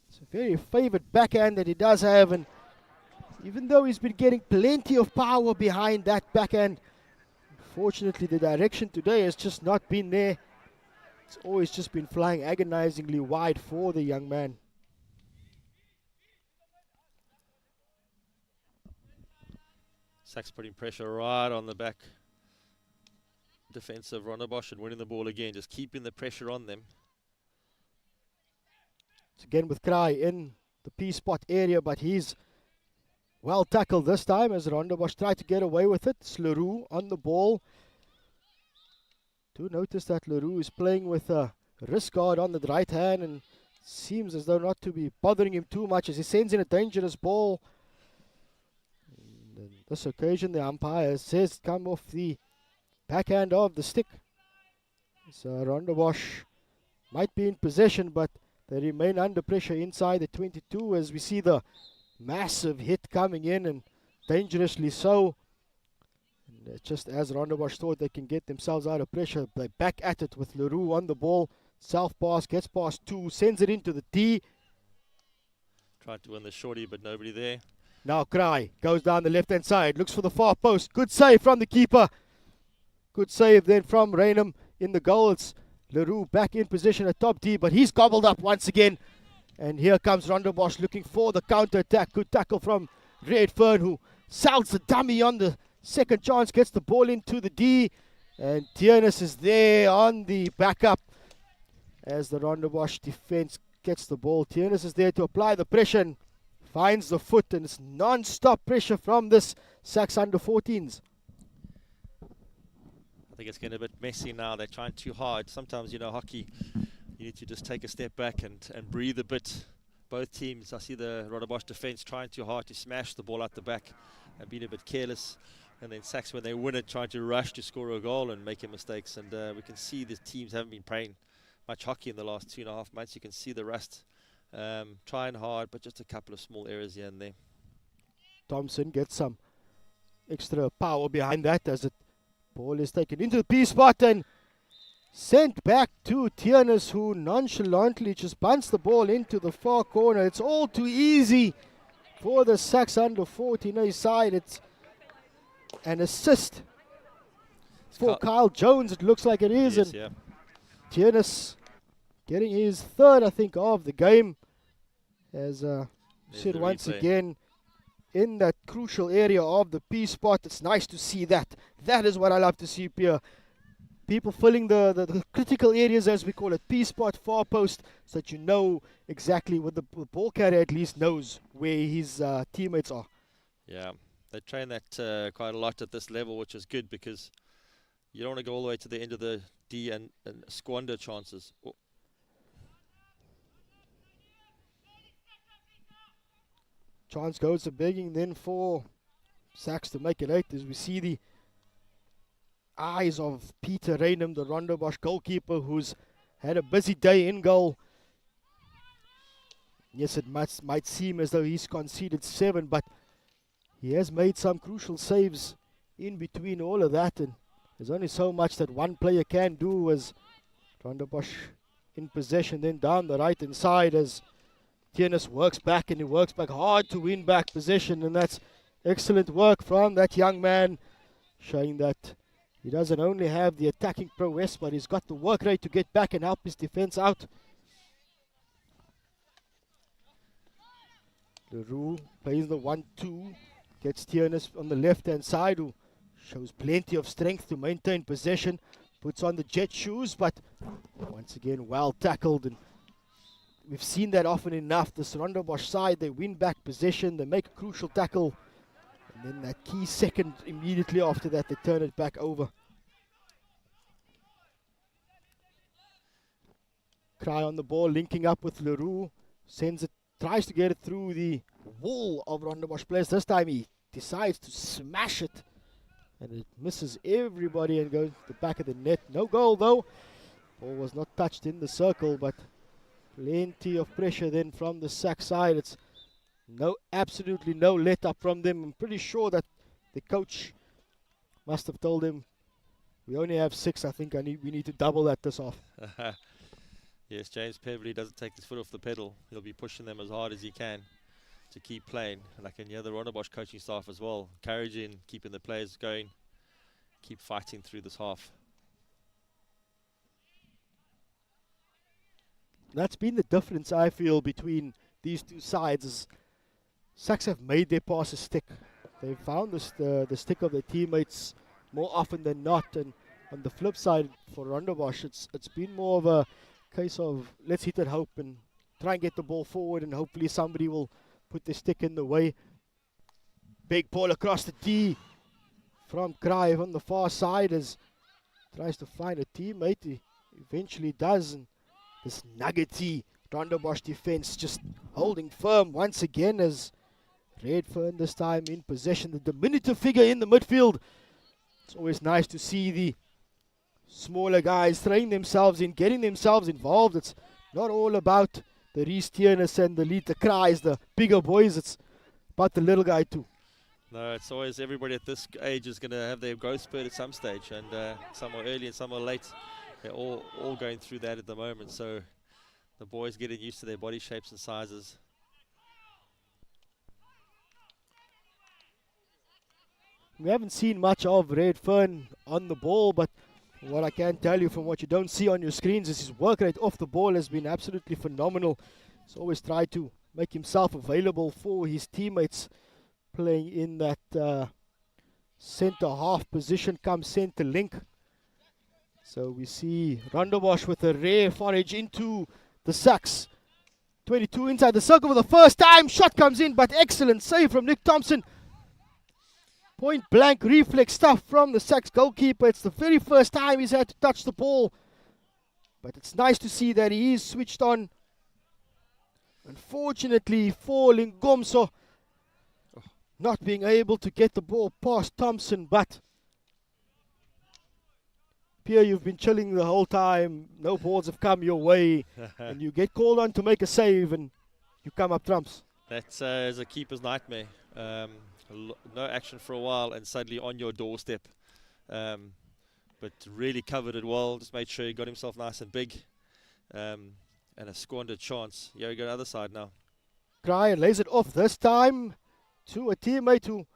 It's a very favoured backhand that he does have, and even though he's been getting plenty of power behind that backhand, unfortunately the direction today has just not been there. It's always just been flying agonizingly wide for the young man. SACS putting pressure right on the back defense of Rondebosch and winning the ball again, just keeping the pressure on them. It's again with Cry in the P-spot area, but he's well tackled this time as Rondebosch tried to get away with it. It's Leroux on the ball. Do notice that Leroux is playing with a wrist guard on the right hand, and seems as though not to be bothering him too much as he sends in a dangerous ball. And on this occasion the umpire says come off the backhand of the stick. So Rondebosch might be in possession, but they remain under pressure inside the 22 as we see the massive hit coming in, and dangerously so. And just as Rondebosch thought they can get themselves out of pressure, they're back at it with Leroux on the ball. Self pass, gets past 2, sends it into the D. Tried to win the shorty, but nobody there. Now Cry goes down the left hand side, looks for the far post. Good save from the keeper. Good save then from Raynham in the goal. It's Leroux back in position at top D, but he's gobbled up once again. And here comes Rondebosch looking for the counter attack. Good tackle from Redfern, who sells the dummy on the second chance, gets the ball into the D. And Tiernis is there on the backup as the Rondebosch defense gets the ball. Tiernis is there to apply the pressure and finds the foot, and it's non-stop pressure from this SACS under-14s. I think it's getting a bit messy now. They're trying too hard. Sometimes, you know, hockey, you need to just take a step back and breathe a bit. Both teams, I see the Rondebosch defense trying too hard to smash the ball out the back and being a bit careless. And then SACS, when they win it, trying to rush to score a goal and making mistakes. And we can see the teams haven't been playing much hockey in the last 2.5 months. You can see the rust. Trying hard, but just a couple of small errors here and there. Thompson gets some extra power behind that as it ball is taken into the P spot and sent back to Tiernis, who nonchalantly just bunts the ball into the far corner. It's all too easy for the SACS under-14 side. It's an assist for Kyle Jones, it looks like it is. Yes, and yeah. Tiernis getting his third, I think, of the game. As said once again, in that crucial area of the P spot. It's nice to see that. That is what I love to see here. People filling the critical areas, as we call it, P spot, far post, so that you know exactly what the ball carrier at least knows where his teammates are. Yeah, they train that quite a lot at this level, which is good because you don't want to go all the way to the end of the D and squander chances. Chance goes to begging then for SACS to make it 8 as we see the eyes of Peter Raynham, the Rondebosch goalkeeper, who's had a busy day in goal. Yes, it might seem as though he's conceded 7, but he has made some crucial saves in between all of that, and there's only so much that one player can do. As Rondebosch in possession then down the right hand side as Tiernis works back, and he works back hard to win back possession, and that's excellent work from that young man, showing that he doesn't only have the attacking prowess, but he's got the work rate to get back and help his defense out. Leroux plays the 1-2, gets Tiernis on the left hand side, who shows plenty of strength to maintain possession, puts on the jet shoes, but once again well tackled. And we've seen that often enough. This Rondebosch side, they win back possession, they make a crucial tackle, and then that key second immediately after that they turn it back over. Cry on the ball, linking up with Leroux, sends it, tries to get it through the wall of Rondebosch players. This time he decides to smash it, and it misses everybody and goes to the back of the net. No goal though. Ball was not touched in the circle, but plenty of pressure then from the SACS side. It's absolutely no let up from them. I'm pretty sure that the coach Must have told him, we only have 6. I think we need to double that this off. Yes, James Peverley doesn't take his foot off the pedal. He'll be pushing them as hard as he can to keep playing. And I can hear the Rondebosch coaching staff as well, encouraging, keeping the players going, keep fighting through this half. That's been the difference, I feel, between these two sides. Is SACS have made their passes stick. They've found the stick of their teammates more often than not. And on the flip side, for Rondebosch, it's been more of a case of let's hit it hope and try and get the ball forward, and hopefully somebody will put their stick in the way. Big ball across the tee from Kraev on the far side as tries to find a teammate. He eventually does, and this nuggety Rondebosch defense just holding firm once again as Redfern this time in possession. The diminutive figure in the midfield. It's always nice to see the smaller guys throwing themselves in, getting themselves involved. It's not all about the Reese Tierners and the Lita Cries, the bigger boys. It's about the little guy too. No, it's always everybody at this age is going to have their growth spurt at some stage, and some are early and some are late. They're all going through that at the moment, so the boys getting used to their body shapes and sizes. We haven't seen much of Redfern on the ball, but what I can tell you from what you don't see on your screens is his work rate off the ball has been absolutely phenomenal. He's always tried to make himself available for his teammates, playing in that centre half position, come centre link. So we see Rondebosch with a rare forage into the SACS. 22 inside the circle for the first time. Shot comes in, but excellent save from Nick Thompson. Point blank reflex stuff from the SACS goalkeeper. It's the very first time he's had to touch the ball. But it's nice to see that he is switched on. Unfortunately for Lingomso, not being able to get the ball past Thompson, but Pierre, you've been chilling the whole time. No balls have come your way. And you get called on to make a save and you come up trumps. That is a keeper's nightmare. No action for a while and suddenly on your doorstep. But really covered it well. Just made sure he got himself nice and big. And a squandered chance. Yeah, we go to the other side now. Cryer lays it off this time to a teammate who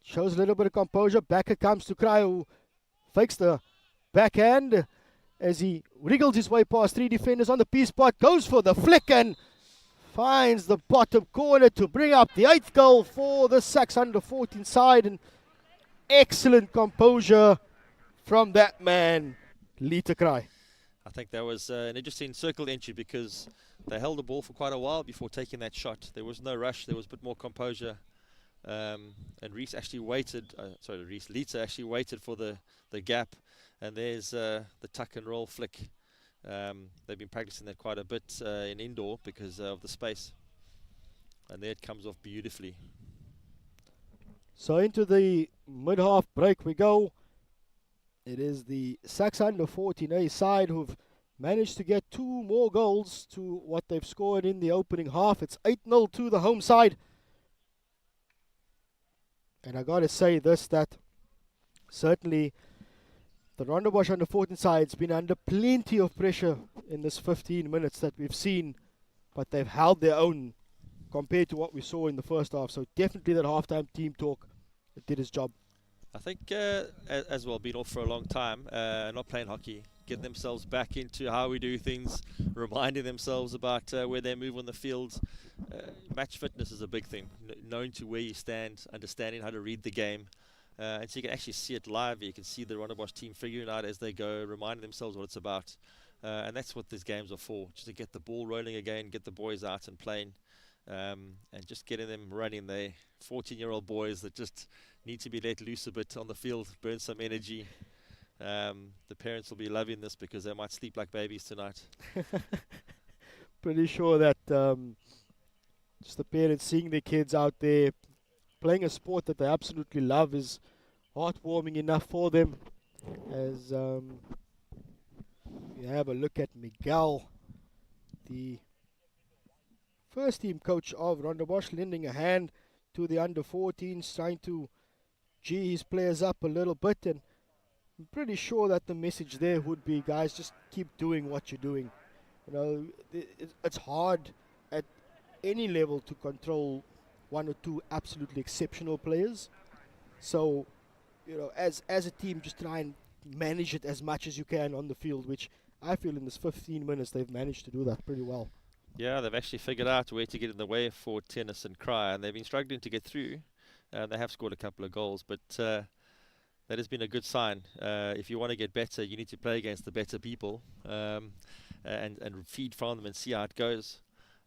shows a little bit of composure. Back it comes to Cryer, who fakes the backhand as he wriggles his way past 3 defenders on the P-spot. Goes for the flick and finds the bottom corner to bring up the 8th goal for the SACS under-14 side. And excellent composure from that man, Lita Cry. I think that was an interesting circle entry because they held the ball for quite a while before taking that shot. There was no rush. There was a bit more composure. And Reese actually waited. Lita actually waited for the gap. And there's the tuck and roll flick. They've been practicing that quite a bit in indoor because of the space. And there it comes off beautifully. So into the mid-half break we go. It is the SACS under-14A side who've managed to get 2 more goals to what they've scored in the opening half. It's 8-0 to the home side. And I gotta say this, that certainly the Rondebosch under-14 side's been under plenty of pressure in this 15 minutes that we've seen, but they've held their own compared to what we saw in the first half. So definitely that halftime team talk, it did its job. I think as well, been off for a long time, not playing hockey, getting themselves back into how we do things, reminding themselves about where they move on the field. Match fitness is a big thing, knowing to where you stand, understanding how to read the game. And so you can actually see it live. You can see the Rondebosch team figuring out as they go, reminding themselves what it's about. And that's what these games are for, just to get the ball rolling again, get the boys out and playing, and just getting them running. They're 14-year-old boys that just need to be let loose a bit on the field, burn some energy. The parents will be loving this because they might sleep like babies tonight. Pretty sure that just the parents seeing their kids out there playing a sport that they absolutely love is heartwarming enough for them. As we have a look at Miguel, the first team coach of Rondebosch, lending a hand to the under-14s, trying to gee his players up a little bit, and I'm pretty sure that the message there would be, guys, just keep doing what you're doing. You know, it's hard at any level to control one or two absolutely exceptional players. So, you know, as a team, just try and manage it as much as you can on the field, which I feel in this 15 minutes they've managed to do that pretty well. Yeah, they've actually figured out where to get in the way for Tennis and Cry, and they've been struggling to get through. They have scored a couple of goals, but that has been a good sign. If you want to get better, you need to play against the better people and feed from them and see how it goes.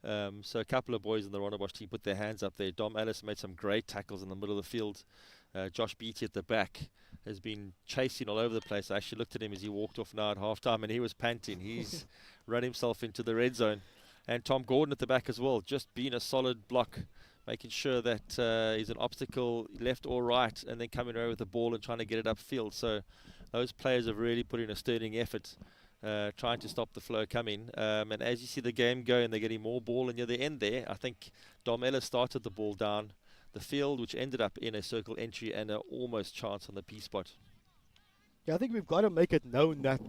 So a couple of boys in the Rondebosch team put their hands up there. Dom Ellis made some great tackles in the middle of the field. Josh Beattie at the back has been chasing all over the place. I actually looked at him as he walked off now at half-time, and he was panting. He's run himself into the red zone. And Tom Gordon at the back as well, just being a solid block, making sure that he's an obstacle left or right, and then coming away with the ball and trying to get it upfield. So those players have really put in a sterling effort, trying to stop the flow coming. And as you see the game go and they're getting more ball, and near the end there, I think Dom Ellis started the ball down the field, which ended up in a circle entry and an almost chance on the P spot. Yeah, I think we've got to make it known that,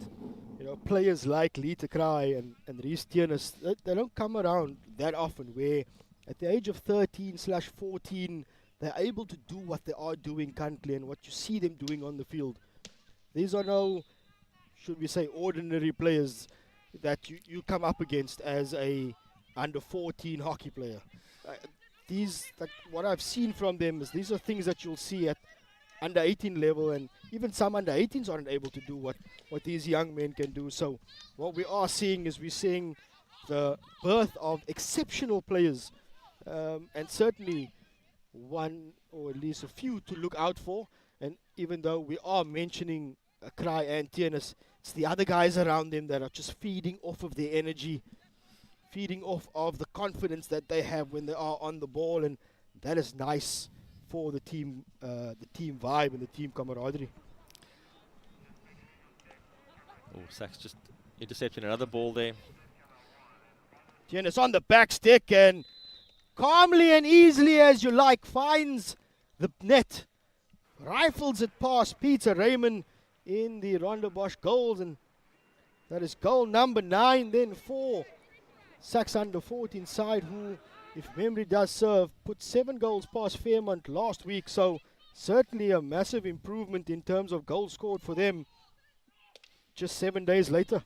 you know, players like Lee de Kraai and Rhys Tienis, they don't come around that often, where at the age of 13/14, they're able to do what they are doing currently and what you see them doing on the field. These are no, should we say, ordinary players that you come up against as a under 14 hockey player. What I've seen from them is these are things that you'll see at under 18 level, and even some under 18s aren't able to do what these young men can do. So what we are seeing is we're seeing the birth of exceptional players, and certainly one or at least a few to look out for. And even though we are mentioning Cry and Tienis, it's the other guys around them that are just feeding off of their energy, feeding off of the confidence that they have when they are on the ball, and that is nice for the team vibe and the team camaraderie. Oh, SACS just intercepting another ball there. Tienis on the back stick, and calmly and easily as you like finds the net, rifles it past Peter Raymond in the Rondebosch goals, and that is goal number 9 then for SACS under 14 side, who, if memory does serve, put 7 goals past Fairmont last week. So certainly a massive improvement in terms of goals scored for them just 7 days later.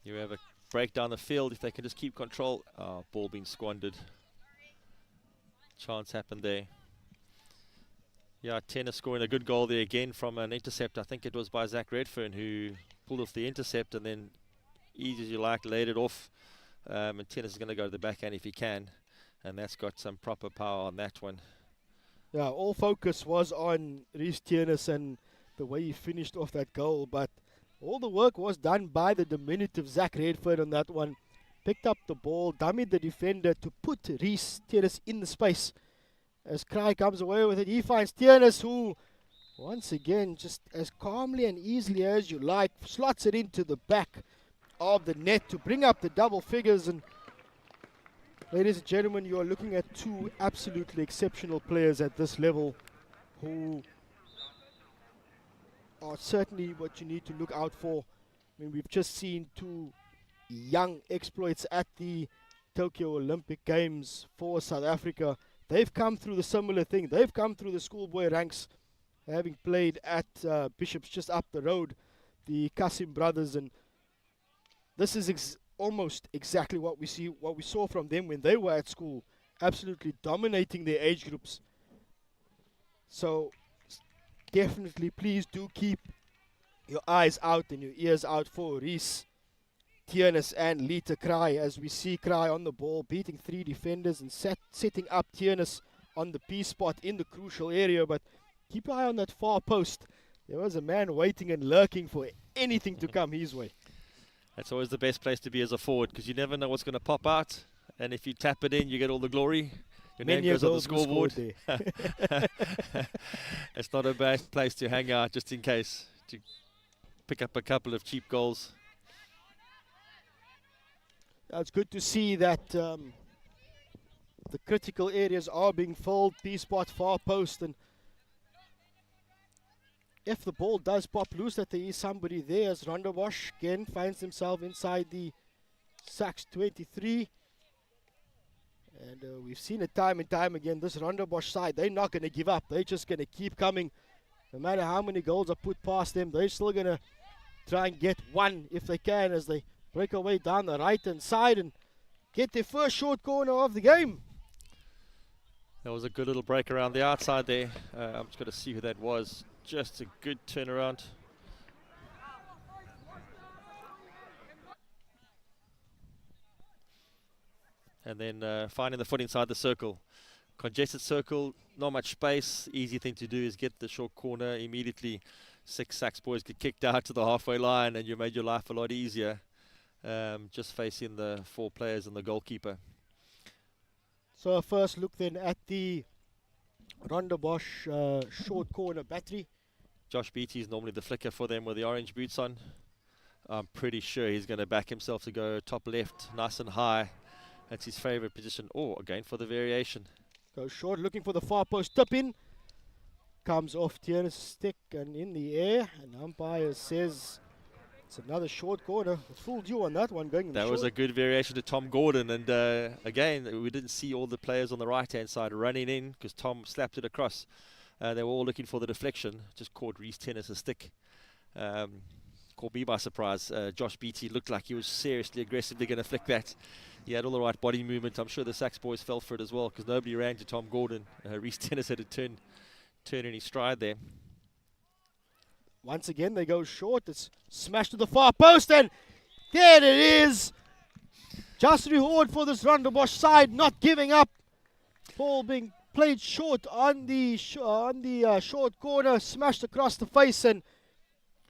You have a break down the field if they can just keep control. Ball being squandered. Chance happened there. Yeah, Tennis scoring a good goal there again from an intercept. I think it was by Zach Redfern who pulled off the intercept and then, easy as you like, laid it off. And Tennis is going to go to the backhand if he can. And that's got some proper power on that one. Yeah, all focus was on Rhys Tienis and the way he finished off that goal. But all the work was done by the diminutive Zach Redfern on that one. Picked up the ball, dummied the defender to put Rhys Tienis in the space. As Cry comes away with it, he finds Tienis, who, once again, just as calmly and easily as you like, slots it into the back of the net to bring up the double figures. And ladies and gentlemen, you are looking at 2 absolutely exceptional players at this level who are certainly what you need to look out for. I mean, we've just seen 2 young exploits at the Tokyo Olympic Games for South Africa. They've come through the similar thing. They've come through the schoolboy ranks, having played at Bishop's just up the road, the Kasim brothers, and this is almost exactly what we saw from them when they were at school, absolutely dominating their age groups. So definitely, please do keep your eyes out and your ears out for Rhys Tienis and Lee de Kraai, as we see Kraai on the ball, beating 3 defenders and setting up Tienis on the P spot in the crucial area. But keep your eye on that far post. There was a man waiting and lurking for anything to come his way. That's always the best place to be as a forward, because you never know what's going to pop out. And if you tap it in, you get all the glory. Your name goes on the scoreboard. It's not a bad place to hang out, just in case, to pick up a couple of cheap goals. It's good to see that The critical areas are being filled. B-spot, far post, and if the ball does pop loose, that there is somebody there, as Rondebosch again finds himself inside the SACS 23. And we've seen it time and time again, this Rondebosch side, they're not going to give up. They're just going to keep coming. No matter how many goals are put past them, they're still going to try and get one if they can, as they break away down the right-hand side and get their first short corner of the game. That was a good little break around the outside there. I'm just going to see who that was. Just a good turnaround. And then finding the foot inside the circle. Congested circle, not much space. Easy thing to do is get the short corner. Immediately 6 SACS boys get kicked out to the halfway line, and you made your life a lot easier just facing the 4 players and the goalkeeper. So a first look then at the Rondebosch short corner battery. Josh Beattie is normally the flicker for them with the orange boots on. I'm pretty sure he's going to back himself to go top left, nice and high. That's his favorite position. Oh, again for the variation. Goes short, looking for the far post tip in. Comes off Tierna's stick and in the air. And umpire says it's another short corner. It fooled you on that one going in That the was short. a good variation to Tom Gordon. And again, we didn't see all the players on the right-hand side running in because Tom slapped it across. They were all looking for the deflection. Just caught Reece Tennis' stick. Caught me by surprise. Josh Beattie looked like he was seriously aggressively going to flick that. He had all the right body movement. I'm sure the SACS boys fell for it as well because nobody ran to Tom Gordon. Reece Tennis had to turn in his stride there. Once again, they go short. It's smashed to the far post, and there it is. Just reward for this Rondebosch side, not giving up. Ball being played short on the short corner, smashed across the face, and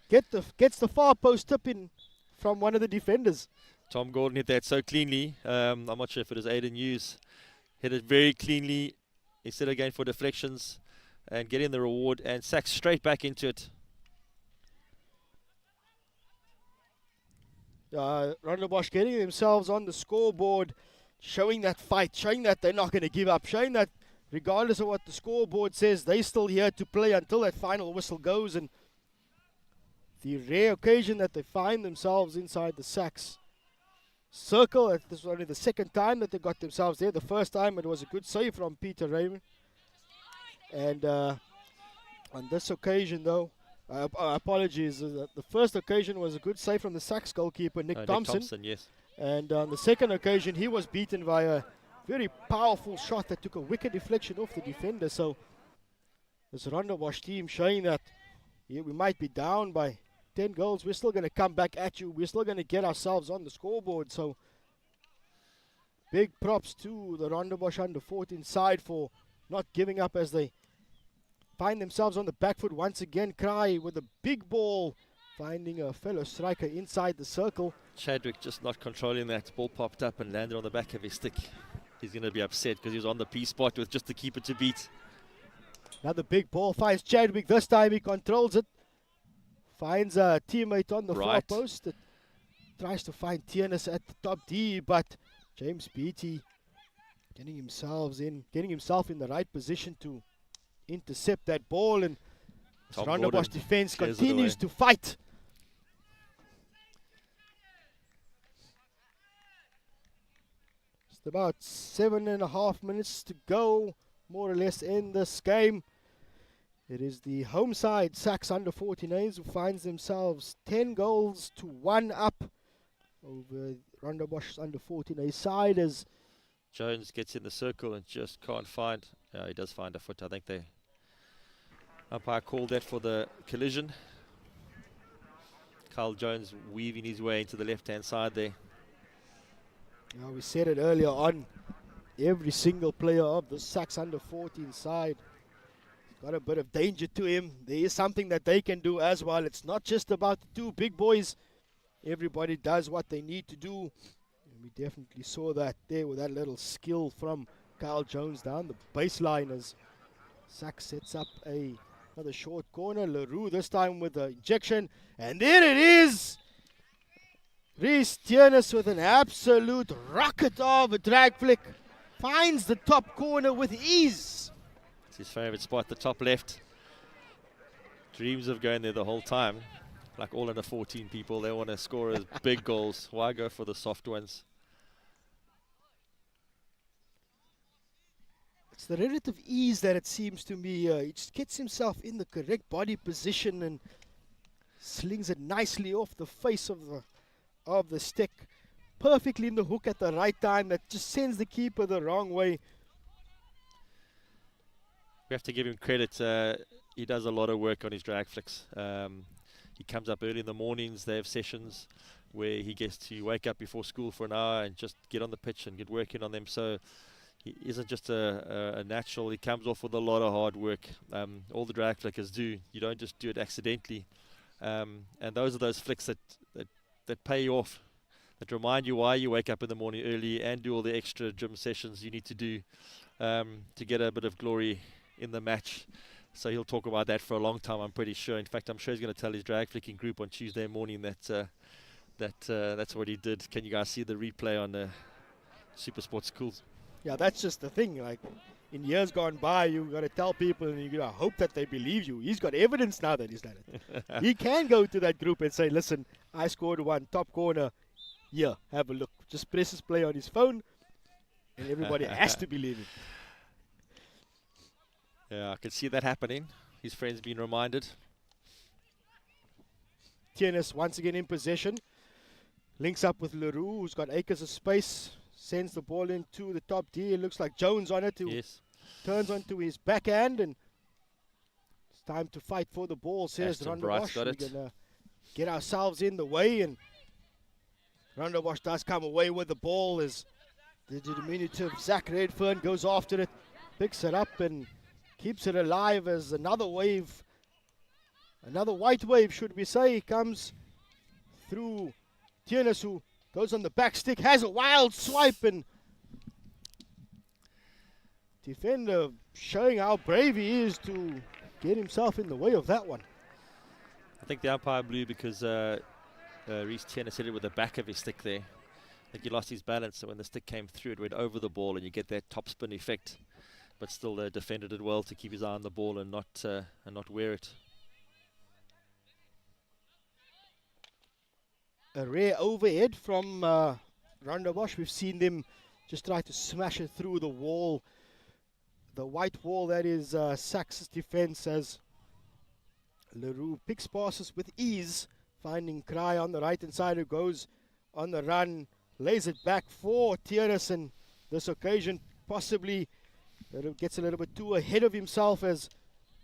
gets the far post tip in from one of the defenders. Tom Gordon hit that so cleanly. I'm not sure if it was Aiden Hughes. Hit it very cleanly instead of going for deflections and getting the reward, and SACS straight back into it. Rondebosch getting themselves on the scoreboard, showing that fight, showing that they're not going to give up, showing that regardless of what the scoreboard says, they're still here to play until that final whistle goes. And the rare occasion that they find themselves inside the SACS circle, this was only the second time that they got themselves there. The first time it was a good save from Peter Raymond. And on this occasion, though, apologies, the first occasion was a good save from the SACS goalkeeper, Nick Thompson. Yes. And on the second occasion, he was beaten by a very powerful shot that took a wicked deflection off the defender. So this Rondebosch team showing that we might be down by 10 goals. We're still going to come back at you. We're still going to get ourselves on the scoreboard. So big props to the Rondebosch under 14 side for not giving up as they find themselves on the back foot once again. Cry with a big ball, finding a fellow striker inside the circle. Chadwick just not controlling that. Ball popped up and landed on the back of his stick. He's going to be upset because he was on the P spot with just the keeper to beat. Another big ball finds Chadwick. This time he controls it. Finds a teammate on the far post. It tries to find Tiernis at the top D, but James Beattie getting himself in the right position to intercept that ball, and Rondebosch defense continues to fight. Just about 7.5 minutes to go, more or less, in this game. It is the home side, SACS under 14As, who finds themselves 10 goals to 1 up over Rondebosch under 14A side, as Jones gets in the circle and just can't find. He does find a foot. I think the umpire called that for the collision. Carl Jones weaving his way into the left-hand side there. We said it earlier on. Every single player of the SACS under 14 side got a bit of danger to him. There is something that they can do as well. It's not just about the two big boys. Everybody does what they need to do. And we definitely saw that there with that little skill from Carl Jones down the baseline as SACS sets up another short corner. Leroux this time with the injection. And there it is! Reece Tiernis with an absolute rocket of a drag flick. finds the top corner with ease. It's his favourite spot, the top left. Dreams of going there the whole time. Like all under 14 people, they want to score as big goals. Why go for the soft ones? It's the relative ease that it seems to me. He just gets himself in the correct body position and slings it nicely off the face of the stick. Perfectly in the hook at the right time. That just sends the keeper the wrong way. We have to give him credit. He does a lot of work on his drag flicks. He comes up early in the mornings. They have sessions where he gets to wake up before school for an hour and just get on the pitch and get working on them. So he isn't just a natural. He comes off with a lot of hard work. All the drag flickers do. You don't just do it accidentally. And those are those flicks that pay you off, that remind you why you wake up in the morning early and do all the extra gym sessions you need to do to get a bit of glory in the match. So he'll talk about that for a long time, I'm pretty sure. In fact, I'm sure he's going to tell his drag flicking group on Tuesday morning that that's what he did. Can you guys see the replay on Super Sports Schools? Yeah, that's just the thing. Like, in years gone by, you got to tell people and you got to hope that they believe you. He's got evidence now that he's done it. He can go to that group and say, listen, I scored one, top corner. Here, have a look. Just presses play on his phone and everybody has to believe him. Yeah, I can see that happening. His friend's been reminded. Tienes once again in possession. Links up with Leroux, who's got acres of space. Sends the ball into the top D. It looks like Jones on it. Yes. Turns onto his backhand. And it's time to fight for the ball, says Rondebosch. We're going to get ourselves in the way. And Rondebosch does come away with the ball as the diminutive Zach Redfern goes after it. Picks it up and keeps it alive as another wave, another white wave, should we say, comes through Tienes, who goes on the back stick, has a wild swipe, and defender showing how brave he is to get himself in the way of that one. I think the umpire blew because Reece Tienes hit it with the back of his stick there. I think he lost his balance, so when the stick came through, it went over the ball, and you get that top spin effect. But still, the defender did well to keep his eye on the ball and not wear it. A rare overhead from Rondebosch. We've seen them just try to smash it through the wall. The white wall, that is SACS' defense, as Leroux picks passes with ease, finding Kraai on the right-hand side, who goes on the run, lays it back for Tienes, and this occasion possibly gets a little bit too ahead of himself as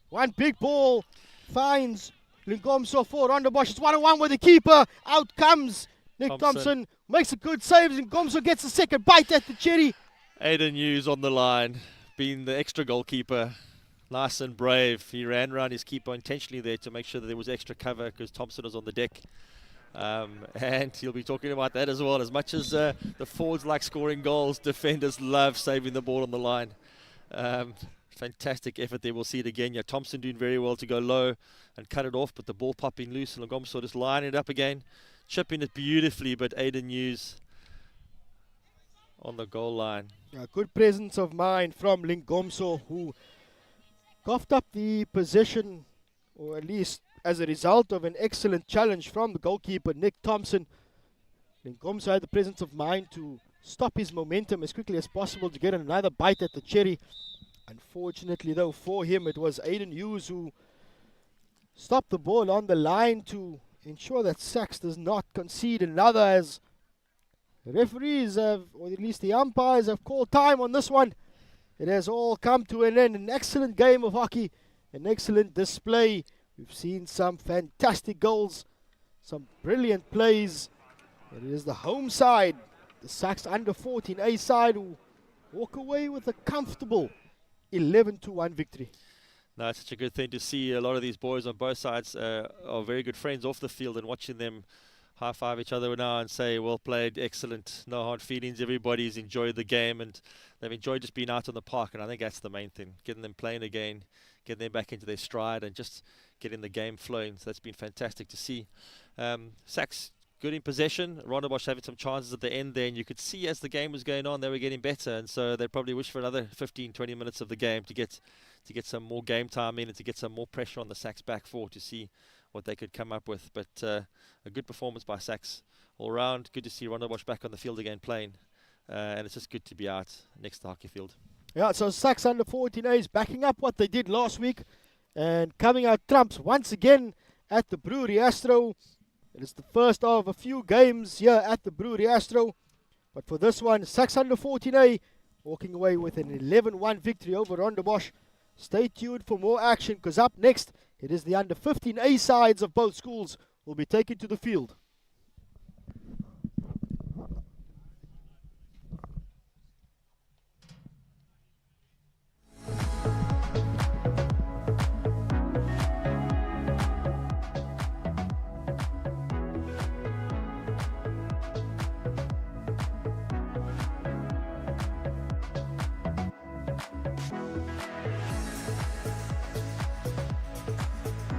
one big ball finds Lingomso for Rondebosch. It's 1-on-1 with the keeper. Out comes Nick Thompson. Makes a good save. Lingomso gets a second bite at the cherry. Aiden Hughes on the line, being the extra goalkeeper. Nice and brave. He ran around his keeper intentionally there to make sure that there was extra cover because Thompson was on the deck. And he'll be talking about that as well. As much as the forwards like scoring goals, defenders love saving the ball on the line. Fantastic effort there. We'll see it again. Yeah, Thompson doing very well to go low and cut it off, but the ball popping loose, and Lingomso just lining it up again, chipping it beautifully, but Aiden Hughes on the goal line. A good presence of mind from Lingomso, who coughed up the possession, or at least as a result of an excellent challenge from the goalkeeper, Nick Thompson. Lingomso had the presence of mind to stop his momentum as quickly as possible to get another bite at the cherry. Unfortunately, though, for him, it was Aiden Hughes who stopped the ball on the line to ensure that SACS does not concede another, as the referees have, or at least the umpires have called time on this one. It has all come to an end. An excellent game of hockey, an excellent display. We've seen some fantastic goals, some brilliant plays. It is the home side, the SACS under 14A side, who walk away with a comfortable 11-1 victory. No, it's such a good thing to see. A lot of these boys on both sides are very good friends off the field, and watching them high-five each other now and say, well played, excellent, no hard feelings. Everybody's enjoyed the game, and they've enjoyed just being out on the park, and I think that's the main thing, getting them playing again, getting them back into their stride, and just getting the game flowing. So that's been fantastic to see. SACS good in possession. Rondebosch having some chances at the end there, and you could see as the game was going on, they were getting better, and so they probably wish for another 15-20 minutes of the game to get some more game time in and to get some more pressure on the SACS back four to see what they could come up with. But a good performance by SACS all round. Good to see Rondebosch back on the field again playing, and it's just good to be out next to hockey field. Yeah, so SACS under 14A is backing up what they did last week and coming out trumps once again at the Brewery Astro. It is the first of a few games here at the Brewery Astro. But for this one, SACS under 14A walking away with an 11-1 victory over Rondebosch. Stay tuned for more action, because up next, it is the under 15A sides of both schools will be taken to the field.